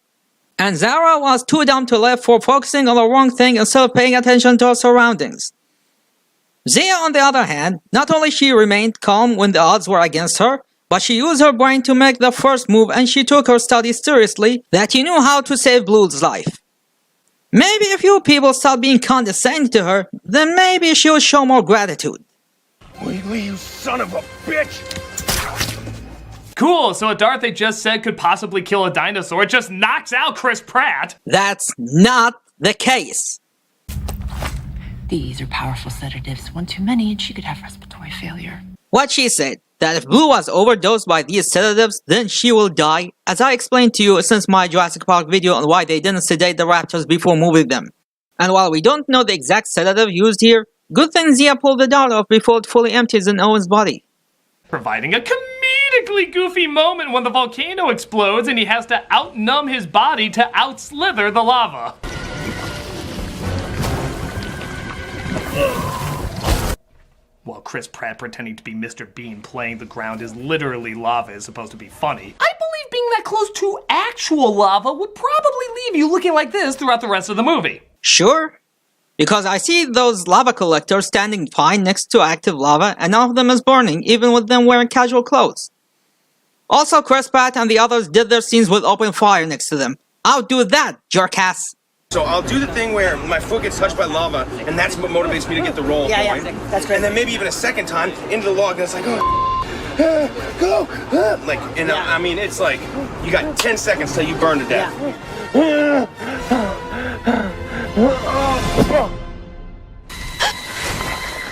And Zara was too dumb to live for focusing on the wrong thing instead of paying attention to her surroundings. Zia, on the other hand, not only she remained calm when the odds were against her, but she used her brain to make the first move and she took her studies seriously that she knew how to save Blue's life. Maybe if you people stop being condescending to her, then maybe she will show more gratitude. You son of a bitch! Cool, so a dart they just said could possibly kill a dinosaur just knocks out Chris Pratt. That's not the case. These are powerful sedatives. One too many and she could have respiratory failure. What she said, that if Blue was overdosed by these sedatives, then she will die, as I explained to you since my Jurassic Park video on why they didn't sedate the raptors before moving them. And while we don't know the exact sedative used here, good thing Zia pulled the dart off before it fully empties in Owen's body. Providing a comedically goofy moment when the volcano explodes and he has to outnumb his body to outslither the lava. While Chris Pratt pretending to be Mr. Bean playing the ground is literally lava is supposed to be funny, I believe being that close to actual lava would probably leave you looking like this throughout the rest of the movie. Sure. Because I see those lava collectors standing fine next to active lava and none of them is burning, even with them wearing casual clothes. Also, Chris Pratt and the others did their scenes with open fire next to them. I'll do that, jerkass. So I'll do the thing where my foot gets touched by lava, and that's what motivates me to get the roll going. Yeah, that's great. And then maybe even a second time into the log, and it's like, oh, go, like, and I mean, it's like, you got 10 seconds till you burn to death.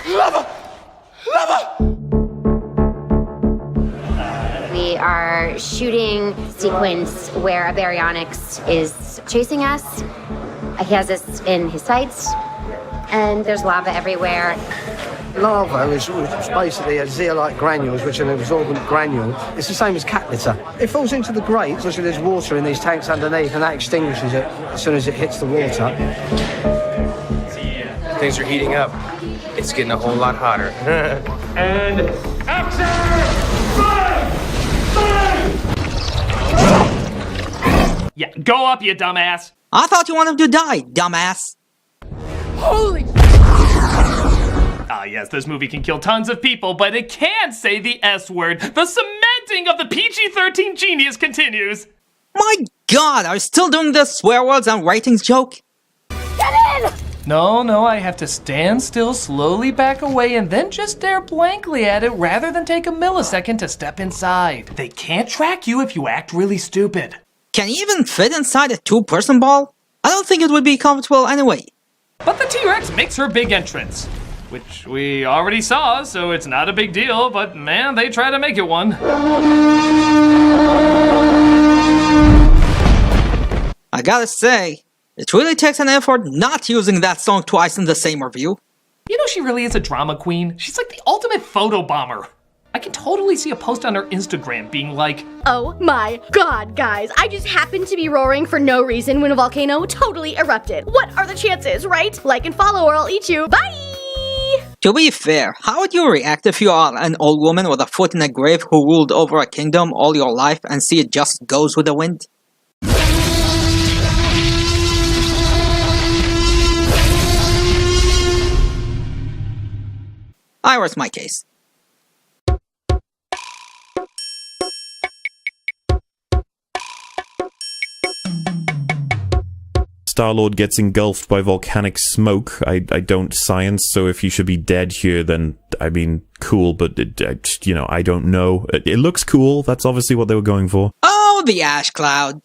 Lava! Lava! We are shooting sequence where a baryonyx is chasing us. He has us in his sights, and there's lava everywhere. Lava is basically a zeolite granules, which are an absorbent granule. It's the same as cat litter. It falls into the grate, so there's water in these tanks underneath, and that extinguishes it as soon as it hits the water. Things are heating up. It's getting a whole lot hotter. And action! Yeah, go up, you dumbass. I thought you wanted to die, dumbass. Holy... Ah, yes, this movie can kill tons of people, but it can't say the S word. The cementing of the PG-13 genius continues. My god, are you still doing this swear words and ratings joke? Get in! No, I have to stand still, slowly back away, and then just stare blankly at it rather than take a millisecond to step inside. They can't track you if you act really stupid. Can you even fit inside a two-person ball? I don't think it would be comfortable anyway. But the T-Rex makes her big entrance, which we already saw, so it's not a big deal, but man, they try to make it one. I gotta say, it really takes an effort not using that song twice in the same review. You know she really is a drama queen? She's like the ultimate photo bomber. I can totally see a post on her Instagram being like, oh my god, guys, I just happened to be roaring for no reason when a volcano totally erupted. What are the chances, right? Like and follow or I'll eat you. Bye! To be fair, how would you react if you are an old woman with a foot in a grave who ruled over a kingdom all your life and see it just goes with the wind? I rest my case. Star-Lord gets engulfed by volcanic smoke. I don't science, so if he should be dead here, then, I mean, cool, but, you know, I don't know. It looks cool. That's obviously what they were going for. Oh, the ash cloud.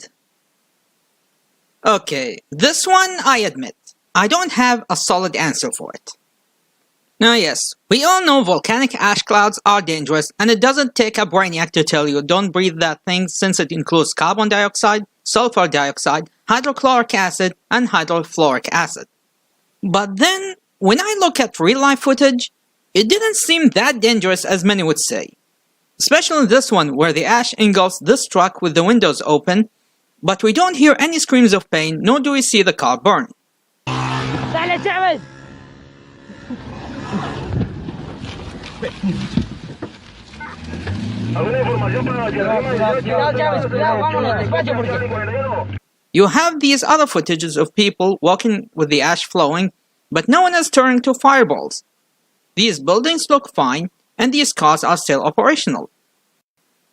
Okay, this one, I admit, I don't have a solid answer for it. Now yes, we all know volcanic ash clouds are dangerous, and it doesn't take a brainiac to tell you don't breathe that thing since it includes carbon dioxide, sulfur dioxide, hydrochloric acid, and hydrofluoric acid. But then, when I look at real-life footage, it didn't seem that dangerous as many would say. Especially this one, where the ash engulfs this truck with the windows open, but we don't hear any screams of pain, nor do we see the car burn. You have these other footages of people walking with the ash flowing, but no one is turning to fireballs. These buildings look fine, and these cars are still operational.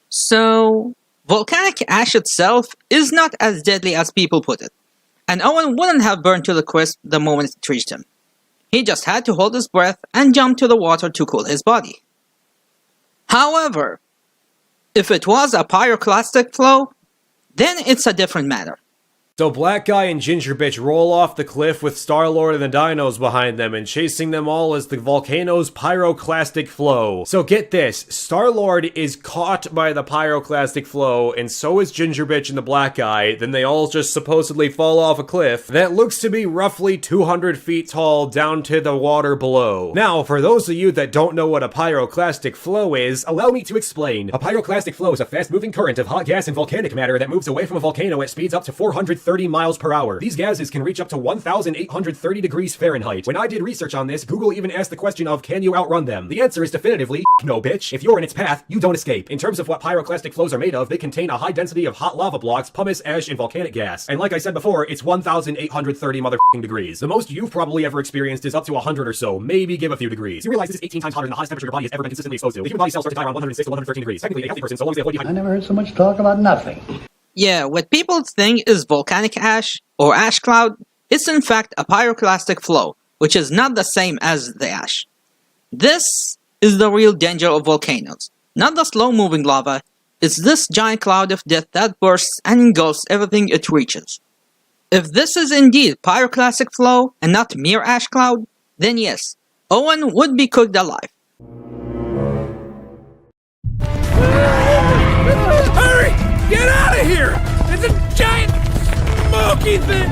So, volcanic ash itself is not as deadly as people put it. and Owen wouldn't have burned to the crisp the moment it reached him. He just had to hold his breath and jump to the water to cool his body. However, if it was a pyroclastic flow, then it's a different matter. So Black Guy and Ginger Bitch roll off the cliff with Star-Lord and the dinos behind them, and chasing them all is the volcano's pyroclastic flow. So get this, Star-Lord is caught by the pyroclastic flow, and so is Ginger Bitch and the Black Guy. Then they all just supposedly fall off a cliff that looks to be roughly 200 feet tall down to the water below. Now, for those of you that don't know what a pyroclastic flow is, allow me to explain. A pyroclastic flow is a fast-moving current of hot gas and volcanic matter that moves away from a volcano at speeds up to 430 miles per hour. These gases can reach up to 1,830 degrees Fahrenheit. When I did research on this, Google even asked the question of, can you outrun them? The answer is definitively, no bitch. If you're in its path, you don't escape. In terms of what pyroclastic flows are made of, they contain a high density of hot lava blocks, pumice, ash, and volcanic gas. And like I said before, it's 1,830 motherfucking degrees. The most you've probably ever experienced is up to 100 or so, maybe give a few degrees. You realize this is 18 times hotter than the hottest temperature your body has ever been consistently exposed to. The human body cells start to die around 106 to 113 degrees. Technically, a healthy person, so long as they avoid I never heard so much talk about nothing. Yeah, what people think is volcanic ash or ash cloud, it's in fact a pyroclastic flow, which is not the same as the ash. This is the real danger of volcanoes. Not the slow-moving lava, it's this giant cloud of death that bursts and engulfs everything it reaches. If this is indeed pyroclastic flow and not mere ash cloud, then yes, Owen would be cooked alive. Hurry! Get out of here! It's a giant smoky thing!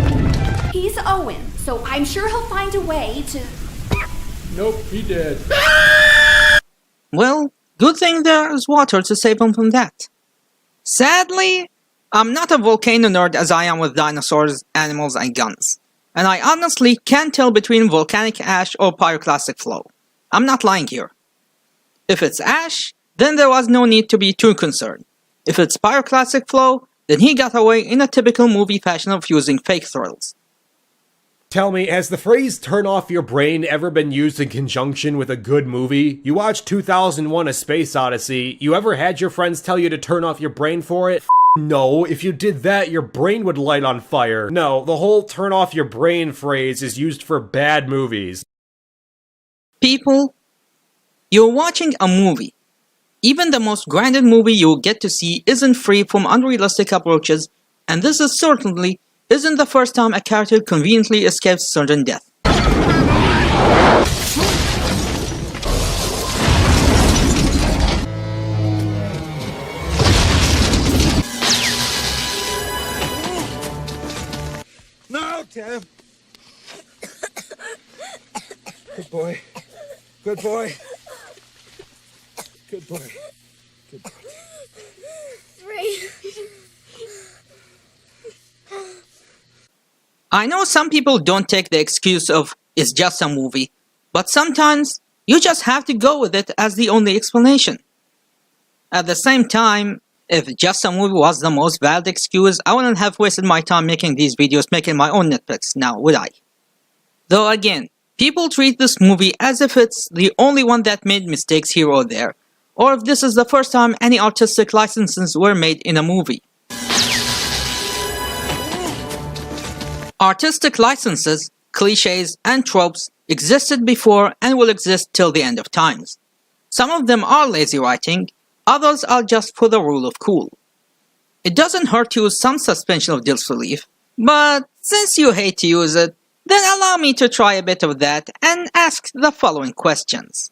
He's Owen, so I'm sure he'll find a way to... Nope, he did. Well, good thing there is water to save him from that. Sadly, I'm not a volcano nerd as I am with dinosaurs, animals, and guns. And I honestly can't tell between volcanic ash or pyroclastic flow. I'm not lying here. If it's ash, then there was no need to be too concerned. If it's pyroclastic flow, then he got away in a typical movie fashion of using fake thrills. Tell me, has the phrase turn off your brain ever been used in conjunction with a good movie? You watched 2001 A Space Odyssey, you ever had your friends tell you to turn off your brain for it? No, if you did that, your brain would light on fire. No, the whole turn off your brain phrase is used for bad movies. People, you're watching a movie. Even the most granted movie you'll get to see isn't free from unrealistic approaches, and this is certainly isn't the first time a character conveniently escapes certain death. No, Tim! Good boy. Good boy. Good boy. Good boy. 3. I know some people don't take the excuse of it's just a movie, but sometimes you just have to go with it as the only explanation. At the same time, if just a movie was the most valid excuse, I wouldn't have wasted my time making these videos making my own nitpicks now, would I? Though again, people treat this movie as if it's the only one that made mistakes here or there, or if this is the first time any artistic licenses were made in a movie. Artistic licenses, cliches, and tropes existed before and will exist till the end of times. Some of them are lazy writing, others are just for the rule of cool. It doesn't hurt to use some suspension of disbelief, but since you hate to use it, then allow me to try a bit of that and ask the following questions.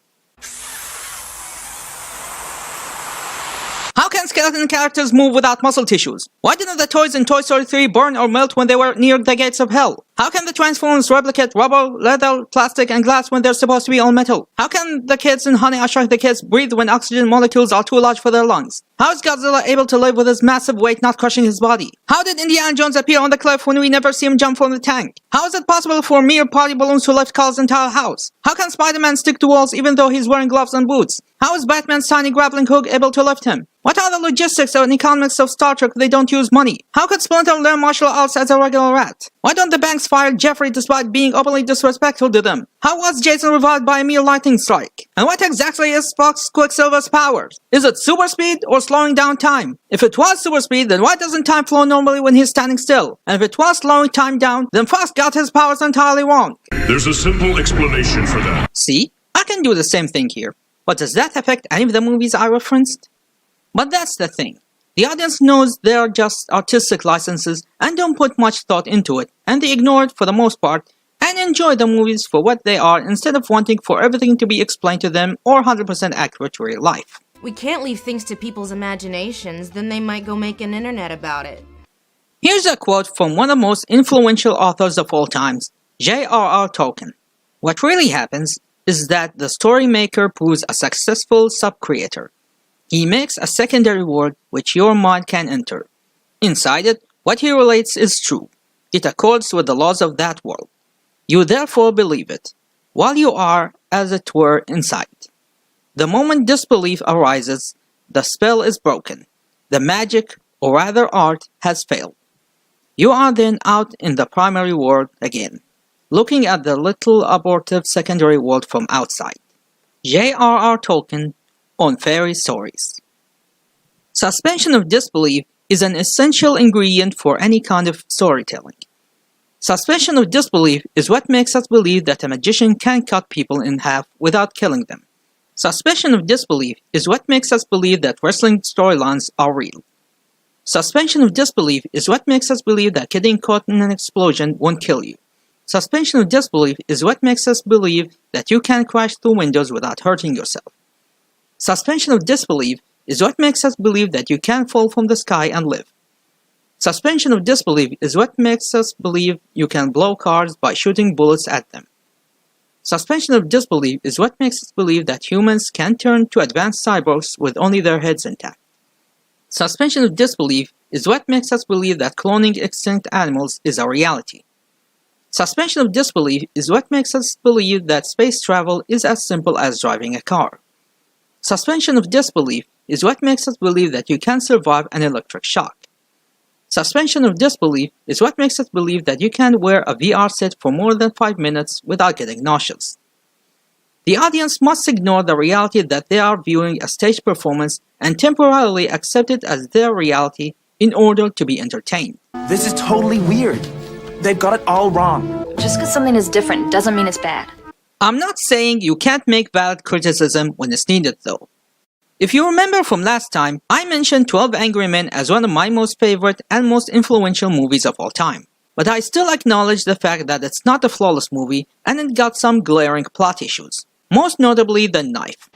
How can skeleton characters move without muscle tissues? Why didn't the toys in Toy Story 3 burn or melt when they were near the gates of hell? How can the Transformers replicate rubber, leather, plastic, and glass when they're supposed to be all metal? How can the kids in Honey, I Shrunk the Kids breathe when oxygen molecules are too large for their lungs? How is Godzilla able to live with his massive weight not crushing his body? How did Indiana Jones appear on the cliff when we never see him jump from the tank? How is it possible for mere party balloons to lift Carl's entire house? How can Spider-Man stick to walls even though he's wearing gloves and boots? How is Batman's tiny grappling hook able to lift him? What are the logistics and economics of Star Trek if they don't use money? How could Splinter learn martial arts as a regular rat? Why don't the banks gangs fired Jeffrey despite being openly disrespectful to them? How was Jason revived by a mere lightning strike? And what exactly is Fox Quicksilver's powers? Is it super speed or slowing down time? If it was super speed, then why doesn't time flow normally when he's standing still? And if it was slowing time down, then Fox got his powers entirely wrong. There's a simple explanation for that. See? I can do the same thing here. But does that affect any of the movies I referenced? But that's the thing. The audience knows they are just artistic licenses and don't put much thought into it, and they ignore it for the most part and enjoy the movies for what they are instead of wanting for everything to be explained to them or 100% accurate to real life. We can't leave things to people's imaginations, then they might go make an internet about it. Here's a quote from one of the most influential authors of all times, J.R.R. Tolkien. What really happens is that the story maker proves a successful sub-creator. He makes a secondary world which your mind can enter. Inside it, what he relates is true. It accords with the laws of that world. You therefore believe it, while you are, as it were, inside. The moment disbelief arises, the spell is broken. The magic, or rather art, has failed. You are then out in the primary world again, looking at the little abortive secondary world from outside. J.R.R. Tolkien on fairy stories. Suspension of disbelief is an essential ingredient for any kind of storytelling. Suspension of disbelief is what makes us believe that a magician can cut people in half without killing them. Suspension of disbelief is what makes us believe that wrestling storylines are real. Suspension of disbelief is what makes us believe that getting caught in an explosion won't kill you. Suspension of disbelief is what makes us believe that you can crash through windows without hurting yourself. Suspension of disbelief is what makes us believe that you can fall from the sky and live. Suspension of disbelief is what makes us believe you can blow cars by shooting bullets at them. Suspension of disbelief is what makes us believe that humans can turn to advanced cyborgs with only their heads intact. Suspension of disbelief is what makes us believe that cloning extinct animals is a reality. Suspension of disbelief is what makes us believe that space travel is as simple as driving a car. Suspension of disbelief is what makes us believe that you can survive an electric shock. Suspension of disbelief is what makes us believe that you can wear a VR set for more than 5 minutes without getting nauseous. The audience must ignore the reality that they are viewing a stage performance and temporarily accept it as their reality in order to be entertained. This is totally weird. They've got it all wrong. Just because something is different doesn't mean it's bad. I'm not saying you can't make valid criticism when it's needed though. If you remember from last time, I mentioned 12 Angry Men as one of my most favorite and most influential movies of all time. But I still acknowledge the fact that it's not a flawless movie and it got some glaring plot issues, most notably the knife.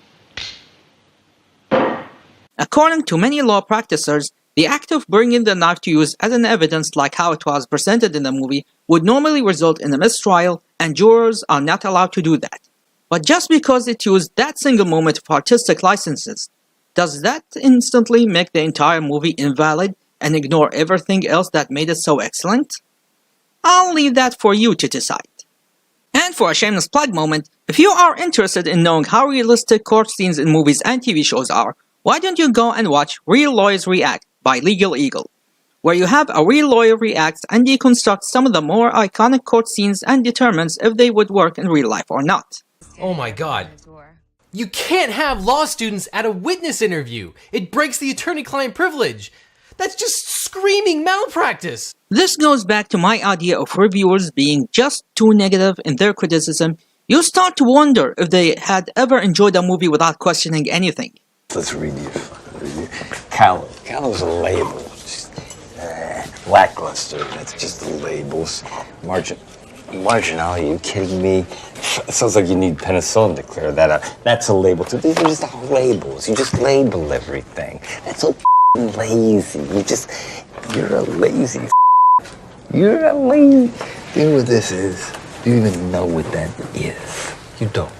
According to many law practitioners, the act of bringing the knife to use as an evidence like how it was presented in the movie would normally result in a mistrial, and jurors are not allowed to do that. But just because it used that single moment of artistic licenses, does that instantly make the entire movie invalid and ignore everything else that made it so excellent? I'll leave that for you to decide. And for a shameless plug moment, if you are interested in knowing how realistic court scenes in movies and TV shows are, why don't you go and watch Real Lawyers React by Legal Eagle, where you have a real lawyer reacts and deconstructs some of the more iconic court scenes and determines if they would work in real life or not. Oh my god. You can't have law students at a witness interview. It breaks the attorney-client privilege. That's just screaming malpractice. This goes back to my idea of reviewers being just too negative in their criticism. You start to wonder if they had ever enjoyed a movie without questioning anything. Let's review. Callow. Callow's a label. Just, lackluster. That's just the labels. Marginal, are you kidding me? It sounds like you need penicillin to clear that up. That's a label too. These are just all labels. You just label everything. That's so lazy. You're a lazy. You're a lazy. You know what this is? Do you even know what that is? You don't.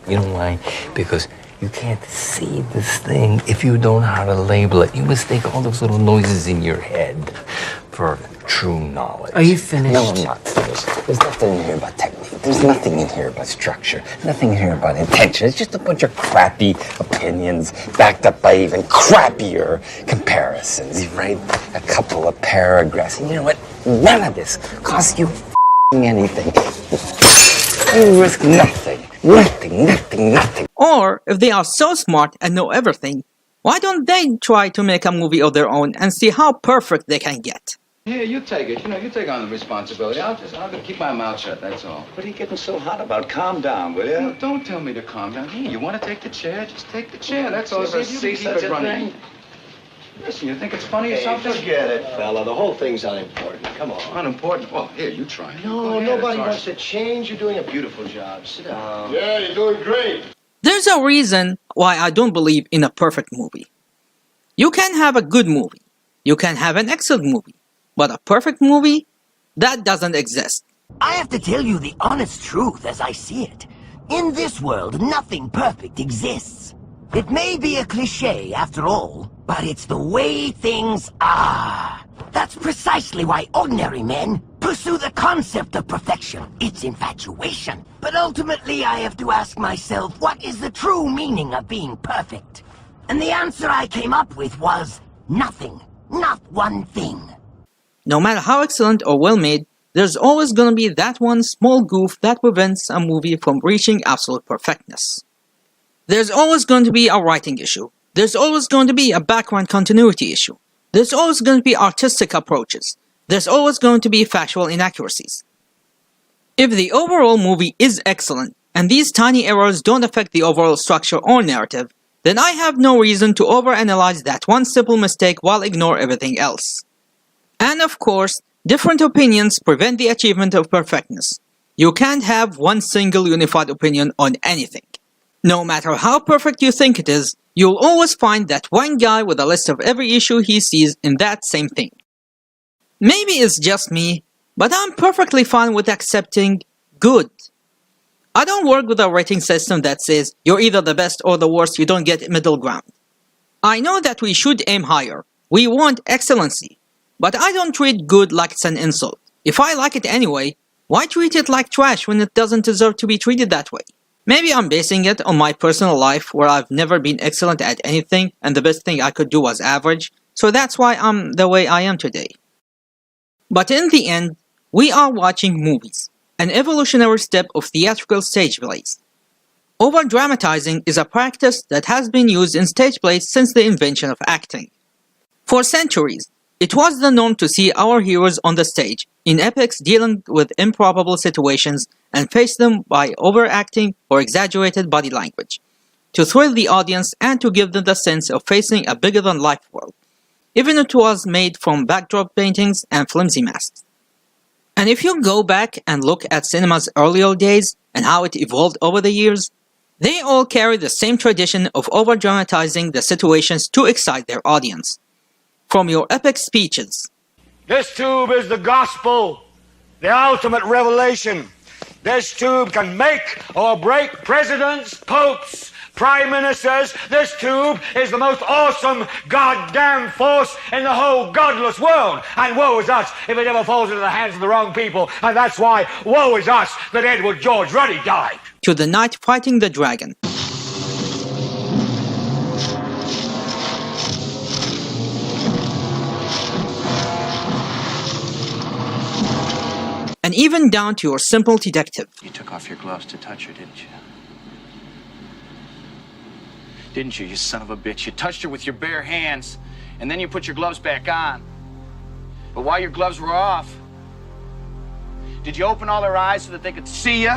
You know why? Because you can't see this thing if you don't know how to label it. You mistake all those little noises in your head for true knowledge. Are you finished? No, I'm not finished. There's nothing in here about technique. There's nothing in here about structure. Nothing in here about intention. It's just a bunch of crappy opinions backed up by even crappier comparisons. You write a couple of paragraphs. And you know what? None of this costs you anything. You risk nothing. Nothing. Or, if they are so smart and know everything, why don't they try to make a movie of their own and see how perfect they can get? Here, you take it. You take on the responsibility. I'll keep my mouth shut, that's all. What are you getting so hot about? Calm down, will you? No, don't tell me to calm down. Here, you want to take the chair? Just take the chair, that's all. You ever See, see keep such it a running. thing? Listen, you think it's funny or Hey, something? forget it, fella. The whole thing's unimportant. Come on. Unimportant? Well, here, you try. No, Go ahead, nobody it's all wants right. to change. You're doing a beautiful job. Sit down. Yeah, you're doing great. There's a reason why I don't believe in a perfect movie. You can have a good movie. You can have an excellent movie. But a perfect movie? That doesn't exist. I have to tell you the honest truth as I see it. In this world, nothing perfect exists. It may be a cliche after all, but it's the way things are. That's precisely why ordinary men pursue the concept of perfection. It's infatuation. But ultimately, I have to ask myself, what is the true meaning of being perfect? And the answer I came up with was nothing. Not one thing. No matter how excellent or well made, there's always going to be that one small goof that prevents a movie from reaching absolute perfectness. There's always going to be a writing issue. There's always going to be a background continuity issue. There's always going to be artistic approaches. There's always going to be factual inaccuracies. If the overall movie is excellent, and these tiny errors don't affect the overall structure or narrative, then I have no reason to overanalyze that one simple mistake while ignore everything else. And of course, different opinions prevent the achievement of perfectness. You can't have one single unified opinion on anything. No matter how perfect you think it is, you'll always find that one guy with a list of every issue he sees in that same thing. Maybe it's just me, but I'm perfectly fine with accepting good. I don't work with a rating system that says you're either the best or the worst, you don't get middle ground. I know that we should aim higher. We want excellency. But I don't treat good like it's an insult. If I like it anyway, why treat it like trash when it doesn't deserve to be treated that way? Maybe I'm basing it on my personal life where I've never been excellent at anything and the best thing I could do was average, so that's why I'm the way I am today. But in the end, we are watching movies, an evolutionary step of theatrical stage plays. Over-dramatizing is a practice that has been used in stage plays since the invention of acting. For centuries, it was the norm to see our heroes on the stage, in epics dealing with improbable situations and face them by overacting or exaggerated body language, to thrill the audience and to give them the sense of facing a bigger-than-life world, even if it was made from backdrop paintings and flimsy masks. And if you go back and look at cinema's earlier days and how it evolved over the years, they all carry the same tradition of over-dramatizing the situations to excite their audience. From your epic speeches. This tube is the gospel, the ultimate revelation. This tube can make or break presidents, popes, prime ministers. This tube is the most awesome goddamn force in the whole godless world. And woe is us if it ever falls into the hands of the wrong people. And that's why woe is us that Edward George Ruddy died. To the knight fighting the dragon. And even down to your simple detective. You took off your gloves to touch her, didn't you? Didn't you, you son of a bitch? You touched her with your bare hands, and then you put your gloves back on. But while your gloves were off, did you open all their eyes so that they could see you?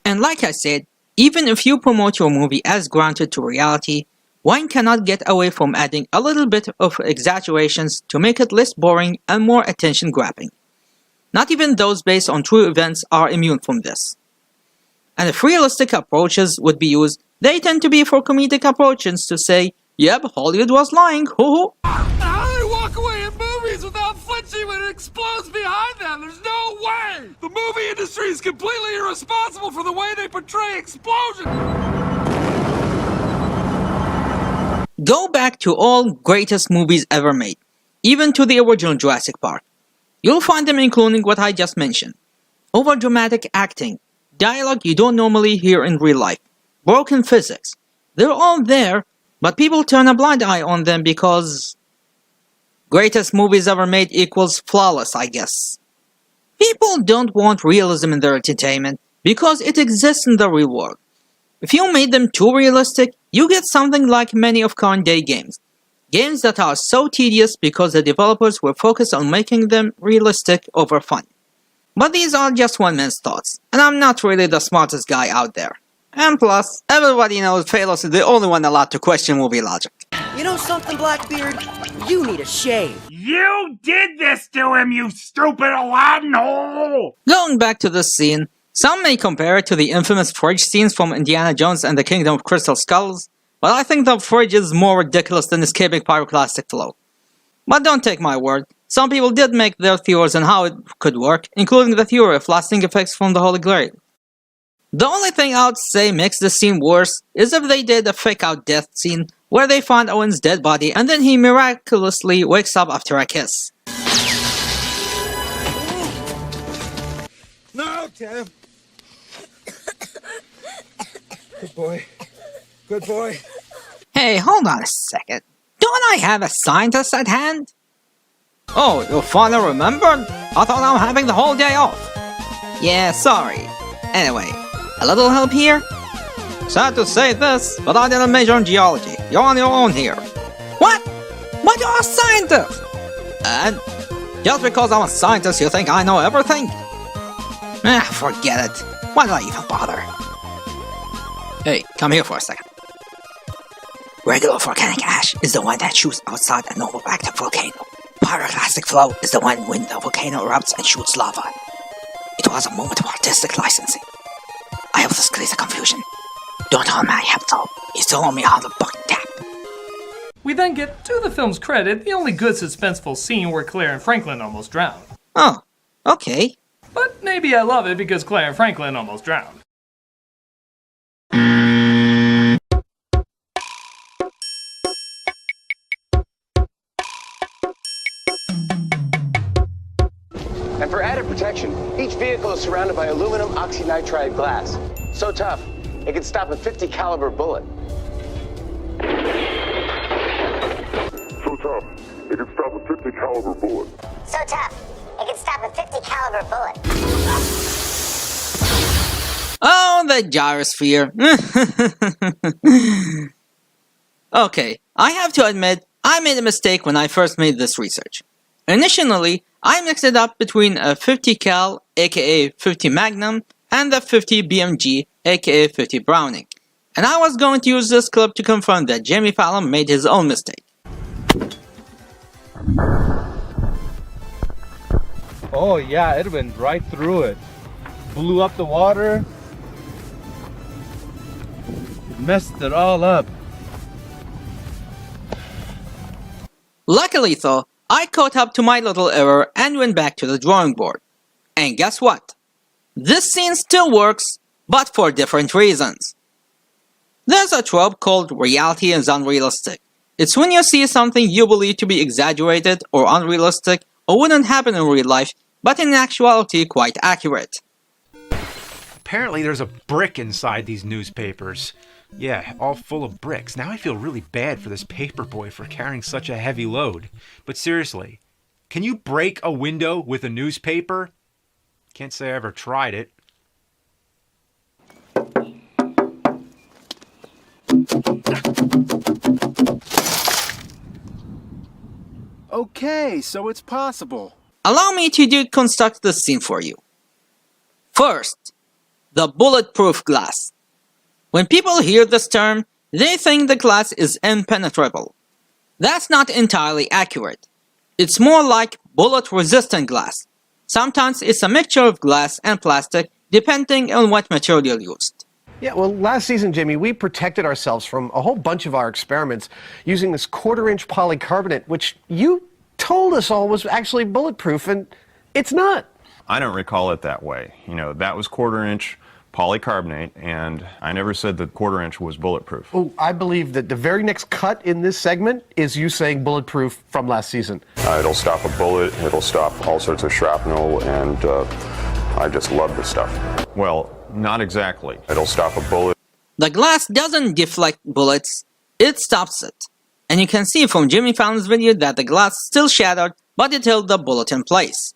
And like I said, even if you promote your movie as grounded to reality, one cannot get away from adding a little bit of exaggerations to make it less boring and more attention-grabbing. Not even those based on true events are immune from this. And if realistic approaches would be used, they tend to be for comedic approaches to say, yep, Hollywood was lying, hoo hoo. How do they walk away in movies without flinching when it explodes behind them? There's no way! The movie industry is completely irresponsible for the way they portray explosions! Go back to all greatest movies ever made, even to the original Jurassic Park. You'll find them including what I just mentioned. Overdramatic acting, dialogue you don't normally hear in real life, broken physics. They're all there, but people turn a blind eye on them because Greatest movies ever made equals flawless, I guess. People don't want realism in their entertainment because it exists in the real world. If you made them too realistic, you get something like many of current day games. Games that are so tedious because the developers were focused on making them realistic over fun. But these are just one man's thoughts, and I'm not really the smartest guy out there. And plus, everybody knows Phalos is the only one allowed to question movie logic. You know something, Blackbeard? You need a shave. You did this to him, you stupid Aladdin hole! Going back to this scene, some may compare it to the infamous fridge scenes from Indiana Jones and the Kingdom of Crystal Skulls, but I think the fridge is more ridiculous than escaping pyroclastic flow. But don't take my word, some people did make their theories on how it could work, including the theory of lasting effects from the Holy Grail. The only thing I would say makes this scene worse is if they did a fake-out death scene where they find Owen's dead body and then he miraculously wakes up after a kiss. No, Tim. Good boy. Good boy. Hey, hold on a second. Don't I have a scientist at hand? Oh, you finally remembered? I thought I'm having the whole day off. Yeah, sorry. Anyway, a little help here? Sad to say this, but I didn't major in geology. You're on your own here. What? But you're a scientist! And just because I'm a scientist, you think I know everything? Forget it. Why did I even bother? Hey, come here for a second. Regular volcanic ash is the one that shoots outside a normal active volcano. Pyroclastic flow is the one when the volcano erupts and shoots lava. It was a moment of artistic licensing. I hope this clears the confusion. Don't hold my head though. You still owe me all the bucket tap. We then get, to the film's credit, the only good suspenseful scene where Claire and Franklin almost drown. Oh, okay. But maybe I love it because Claire and Franklin almost drowned. And for added protection, each vehicle is surrounded by aluminum oxynitride glass. So tough, it can stop a .50 caliber bullet. So tough, it can stop a .50 caliber bullet. So tough, it can stop a .50 caliber bullet. Oh, the gyrosphere. Okay, I have to admit, I made a mistake when I first made this research. Initially, I mixed it up between a 50 cal, aka 50 Magnum, and the 50 BMG, aka 50 Browning. And I was going to use this clip to confirm that Jimmy Fallon made his own mistake. Oh yeah, it went right through it. Blew up the water. Messed it all up. Luckily though, I caught up to my little error and went back to the drawing board. And guess what? This scene still works, but for different reasons. There's a trope called reality is unrealistic. It's when you see something you believe to be exaggerated or unrealistic or wouldn't happen in real life, but in actuality quite accurate. Apparently there's a brick inside these newspapers. Yeah, all full of bricks. Now I feel really bad for this paperboy for carrying such a heavy load. But seriously, can you break a window with a newspaper? Can't say I ever tried it. Okay, so it's possible. Allow me to deconstruct this scene for you. First, the bulletproof glass. When people hear this term, they think the glass is impenetrable. That's not entirely accurate. It's more like bullet-resistant glass. Sometimes it's a mixture of glass and plastic, depending on what material used. Yeah, well, last season, Jimmy, we protected ourselves from a whole bunch of our experiments using this 1/4-inch polycarbonate, which you told us all was actually bulletproof, and it's not. I don't recall it that way. You know, that was 1/4-inch polycarbonate, and I never said that 1/4-inch was bulletproof. Oh, I believe that the very next cut in this segment is you saying bulletproof from last season. It'll stop a bullet, it'll stop all sorts of shrapnel, and I just love this stuff. Well, not exactly. It'll stop a bullet. The glass doesn't deflect bullets, it stops it. And you can see from Jimmy Fallon's video that the glass still shattered, but it held the bullet in place.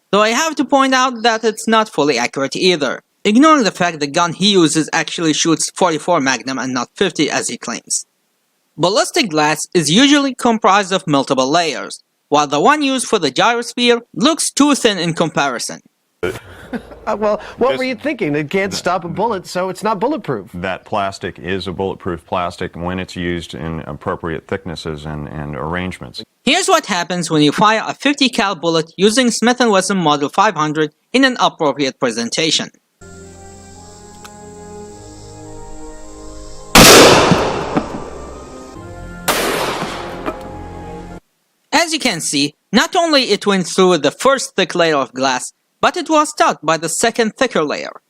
Though I have to point out that it's not fully accurate either, ignoring the fact the gun he uses actually shoots 44 Magnum and not 50 as he claims. Ballistic glass is usually comprised of multiple layers, while the one used for the gyrosphere looks too thin in comparison. Well, what were you thinking? It can't stop a bullet, so it's not bulletproof. That plastic is a bulletproof plastic when it's used in appropriate thicknesses and arrangements. Here's what happens when you fire a 50 cal bullet using Smith & Wesson Model 500 in an appropriate presentation. As you can see, not only it went through the first thick layer of glass, but it was stopped by the second thicker layer.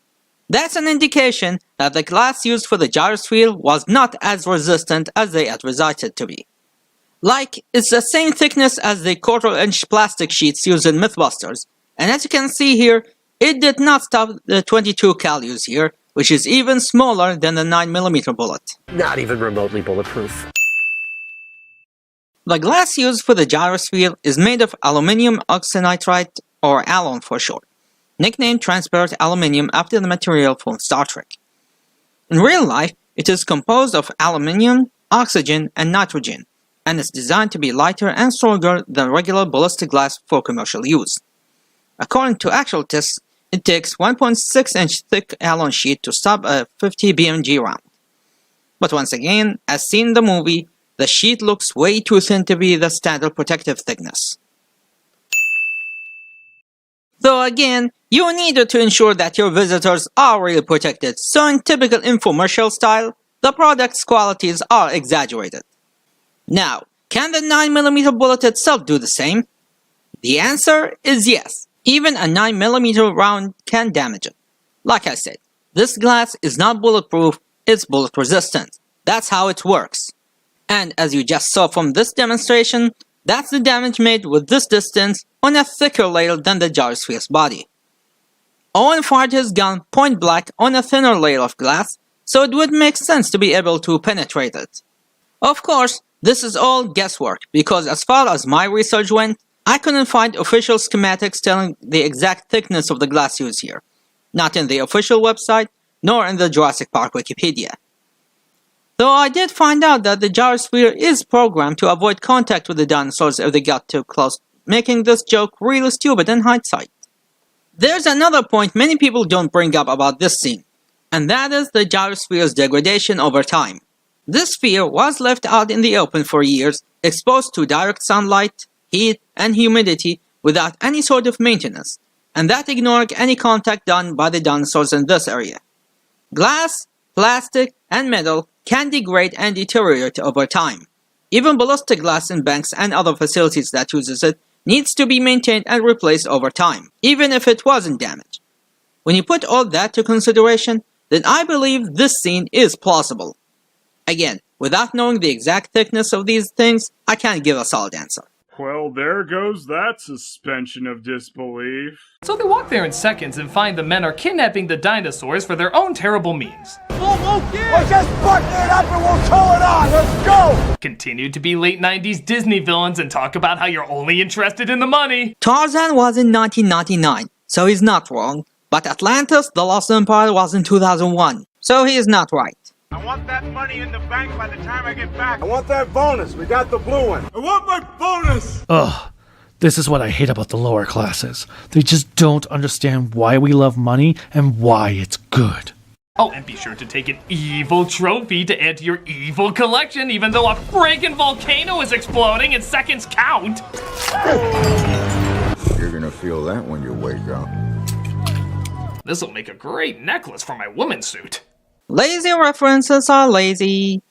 That's an indication that the glass used for the gyrosphere was not as resistant as they advertised it to be. Like, it's the same thickness as the 1/4-inch plastic sheets used in Mythbusters, and as you can see here, it did not stop the 22 cal use here, which is even smaller than the 9mm bullet. Not even remotely bulletproof. The glass used for the gyrosphere is made of aluminium oxynitride, or ALON for short, nicknamed transparent aluminium after the material from Star Trek. In real life, it is composed of aluminium, oxygen, and nitrogen, and is designed to be lighter and stronger than regular ballistic glass for commercial use. According to actual tests, it takes 1.6-inch thick ALON sheet to stop a 50 BMG round. But once again, as seen in the movie, the sheet looks way too thin to be the standard protective thickness. Though again, you need to ensure that your visitors are really protected, so in typical infomercial style, the product's qualities are exaggerated. Now, can the 9mm bullet itself do the same? The answer is yes. Even a 9mm round can damage it. Like I said, this glass is not bulletproof, it's bullet resistant. That's how it works. And as you just saw from this demonstration, that's the damage made with this distance on a thicker layer than the gyrosphere's body. Owen fired his gun point blank on a thinner layer of glass, so it would make sense to be able to penetrate it. Of course, this is all guesswork, because as far as my research went, I couldn't find official schematics telling the exact thickness of the glass used here, not in the official website, nor in the Jurassic Park Wikipedia. Though I did find out that the gyrosphere is programmed to avoid contact with the dinosaurs if they got too close, making this joke really stupid in hindsight. There's another point many people don't bring up about this scene, and that is the gyrosphere's degradation over time. This sphere was left out in the open for years, exposed to direct sunlight, heat, and humidity without any sort of maintenance, and that ignoring any contact done by the dinosaurs in this area. Glass, plastic, and metal can degrade and deteriorate over time. Even ballistic glass in banks and other facilities that uses it needs to be maintained and replaced over time, even if it wasn't damaged. When you put all that to consideration, then I believe this scene is plausible. Again, without knowing the exact thickness of these things, I can't give a solid answer. Well, there goes that suspension of disbelief. So they walk there in seconds and find the men are kidnapping the dinosaurs for their own terrible means. Well, just button it up and we'll tow it on. Let's go! Continue to be late 90s Disney villains and talk about how you're only interested in the money. Tarzan was in 1999, so he's not wrong. But Atlantis, the Lost Empire, was in 2001, so he is not right. I want that money in the bank by the time I get back. I want that bonus. We got the blue one. I want my bonus! Ugh. This is what I hate about the lower classes. They just don't understand why we love money and why it's good. Oh, and be sure to take an evil trophy to add to your evil collection, even though a freaking volcano is exploding and seconds count. You're gonna feel that when you wake up. This'll make a great necklace for my woman's suit. Lazy references are lazy.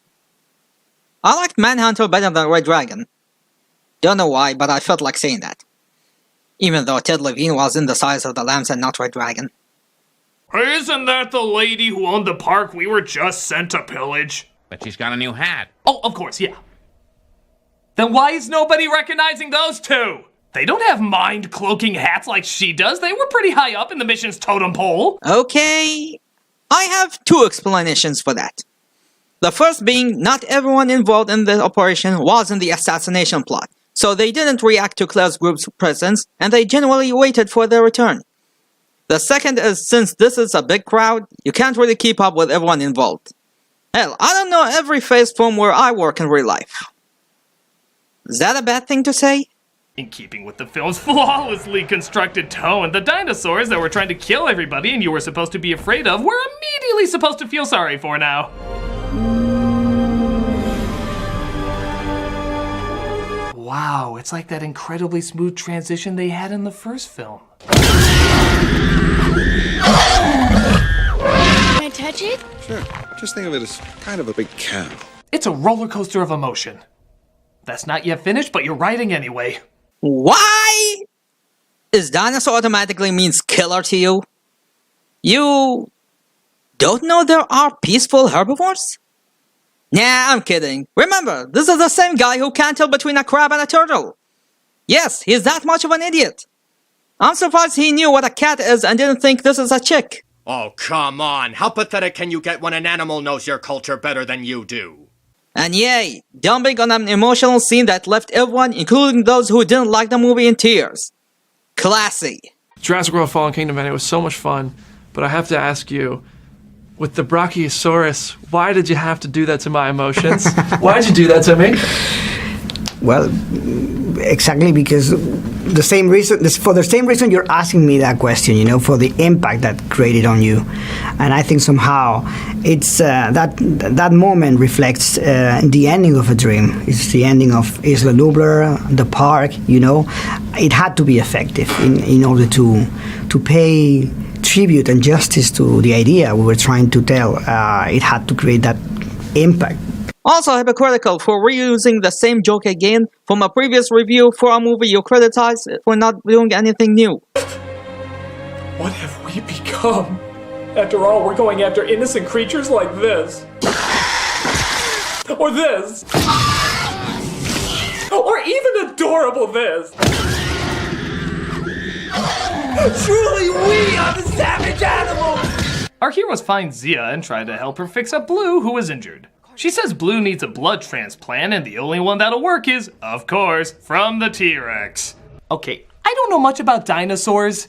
I liked Manhunter better than Red Dragon. Don't know why, but I felt like saying that. Even though Ted Levine was in the size of the Lambs and not Red Dragon. Isn't that the lady who owned the park we were just sent to pillage? But she's got a new hat. Oh, of course, yeah. Then why is nobody recognizing those two? They don't have mind-cloaking hats like she does. They were pretty high up in the mission's totem pole. Okay, I have two explanations for that. The first being, not everyone involved in the operation was in the assassination plot, so they didn't react to Claire's group's presence, and they genuinely waited for their return. The second is, since this is a big crowd, you can't really keep up with everyone involved. Hell, I don't know every face from where I work in real life. Is that a bad thing to say? In keeping with the film's flawlessly constructed tone, the dinosaurs that were trying to kill everybody and you were supposed to be afraid of were immediately supposed to feel sorry for now. Wow, it's like that incredibly smooth transition they had in the first film. Can I touch it? Sure. Just think of it as kind of a big cow. It's a roller coaster of emotion. That's not yet finished, but you're writing anyway. Why? Is dinosaur automatically means killer to you? You don't know there are peaceful herbivores? Nah, I'm kidding. Remember, this is the same guy who can't tell between a crab and a turtle. Yes, he's that much of an idiot. I'm surprised he knew what a cat is and didn't think this is a chick. Oh, come on. How pathetic can you get when an animal knows your culture better than you do? And yay, dumping on an emotional scene that left everyone, including those who didn't like the movie, in tears. Classy. Jurassic World Fallen Kingdom, man, it was so much fun. But I have to ask you, with the Brachiosaurus, why did you have to do that to my emotions? Why did you do that to me? Well, exactly because the same reason, for the same reason you're asking me that question, you know, for the impact that created on you. And I think somehow it's that moment reflects the ending of a dream. It's the ending of Isla Nublar, the park, you know. It had to be effective in order to pay tribute and justice to the idea we were trying to tell. It had to create that impact. Also hypocritical for reusing the same joke again from a previous review for a movie you criticize for not doing anything new. What have we become? After all, we're going after innocent creatures like this. Or this. Or even adorable this. Truly, we are the savage animals! Our heroes find Zia and try to help her fix up Blue, who is injured. She says Blue needs a blood transplant, and the only one that'll work is, of course, from the T-Rex. Okay, I don't know much about dinosaurs.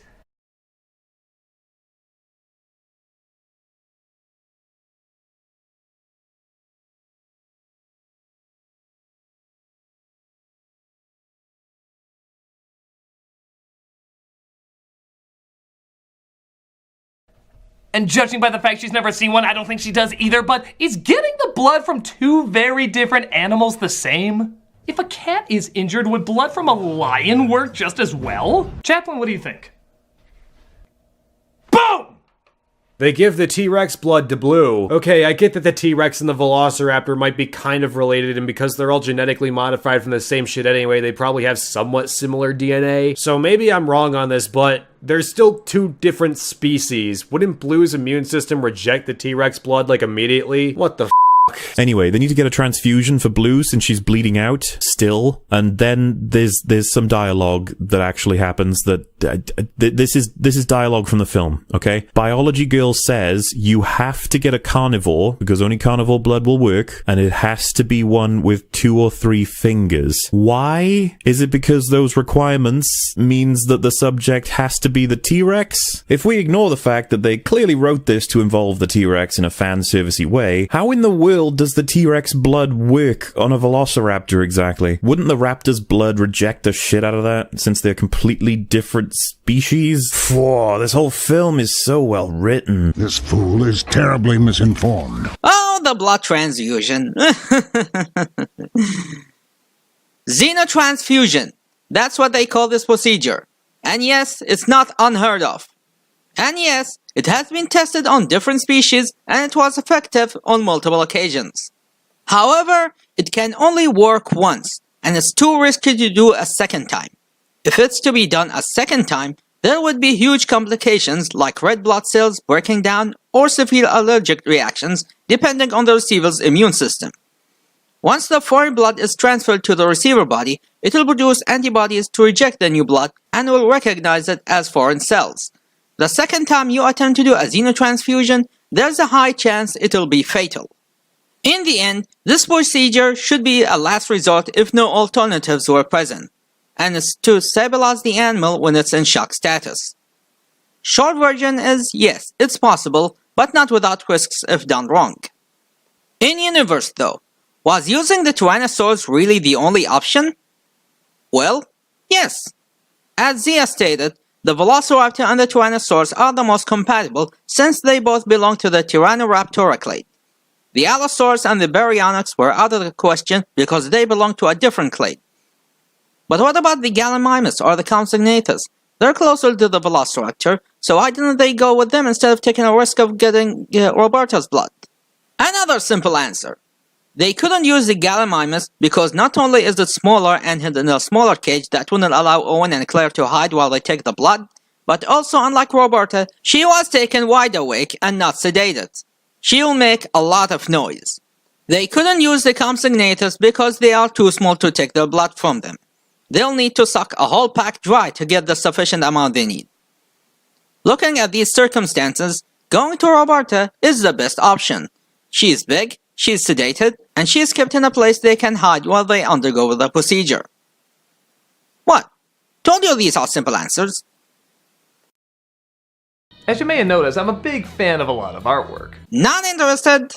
And judging by the fact she's never seen one, I don't think she does either, but is getting the blood from two very different animals the same? If a cat is injured, would blood from a lion work just as well? Chaplin, what do you think? Boom! They give the T-Rex blood to Blue. Okay, I get that the T-Rex and the Velociraptor might be kind of related, and because they're all genetically modified from the same shit anyway, they probably have somewhat similar DNA. So maybe I'm wrong on this, but there's still two different species. Wouldn't Blue's immune system reject the T-Rex blood, like, immediately? What the f***? Anyway, they need to get a transfusion for Blue since she's bleeding out still, and then there's some dialogue that actually happens that this is dialogue from the film, okay? Biology Girl says you have to get a carnivore because only carnivore blood will work, and it has to be one with 2 or 3 fingers. Why? Is it because those requirements means that the subject has to be the T-Rex? If we ignore the fact that they clearly wrote this to involve the T-Rex in a fan-servicey way, how in the world does the T-Rex blood work on a Velociraptor exactly? Wouldn't the raptor's blood reject the shit out of that, since they're completely different species? Whoa, this whole film is so well written. This fool is terribly misinformed. Oh, the blood transfusion. Xenotransfusion. That's what they call this procedure. And yes, it's not unheard of. And yes, it has been tested on different species and it was effective on multiple occasions. However, it can only work once and it's too risky to do a second time. If it's to be done a second time, there would be huge complications like red blood cells breaking down or severe allergic reactions depending on the receiver's immune system. Once the foreign blood is transferred to the receiver body, it will produce antibodies to reject the new blood and will recognize it as foreign cells. The second time you attempt to do a xenotransfusion, there's a high chance it'll be fatal. In the end, this procedure should be a last resort if no alternatives were present, and it's to stabilize the animal when it's in shock status. Short version is, yes, it's possible, but not without risks if done wrong. In universe though, was using the Tyrannosaurus really the only option? Well, yes. As Zia stated, the Velociraptor and the Tyrannosaurus are the most compatible since they both belong to the Tyrannoraptora clade. The Allosaurus and the Baryonyx were out of the question because they belong to a different clade. But what about the Gallimimus or the Compsognathus? They're closer to the Velociraptor, so why didn't they go with them instead of taking a risk of getting Roberta's blood? Another simple answer. They couldn't use the Gallimimus because not only is it smaller and hid in a smaller cage that wouldn't allow Owen and Claire to hide while they take the blood, but also unlike Roberta, she was taken wide awake and not sedated. She'll make a lot of noise. They couldn't use the Compsognathus because they are too small to take the blood from them. They'll need to suck a whole pack dry to get the sufficient amount they need. Looking at these circumstances, going to Roberta is the best option. She's big, she's sedated, and she's kept in a place they can hide while they undergo the procedure. What? Told you these are simple answers. As you may have noticed, I'm a big fan of a lot of artwork. Not interested.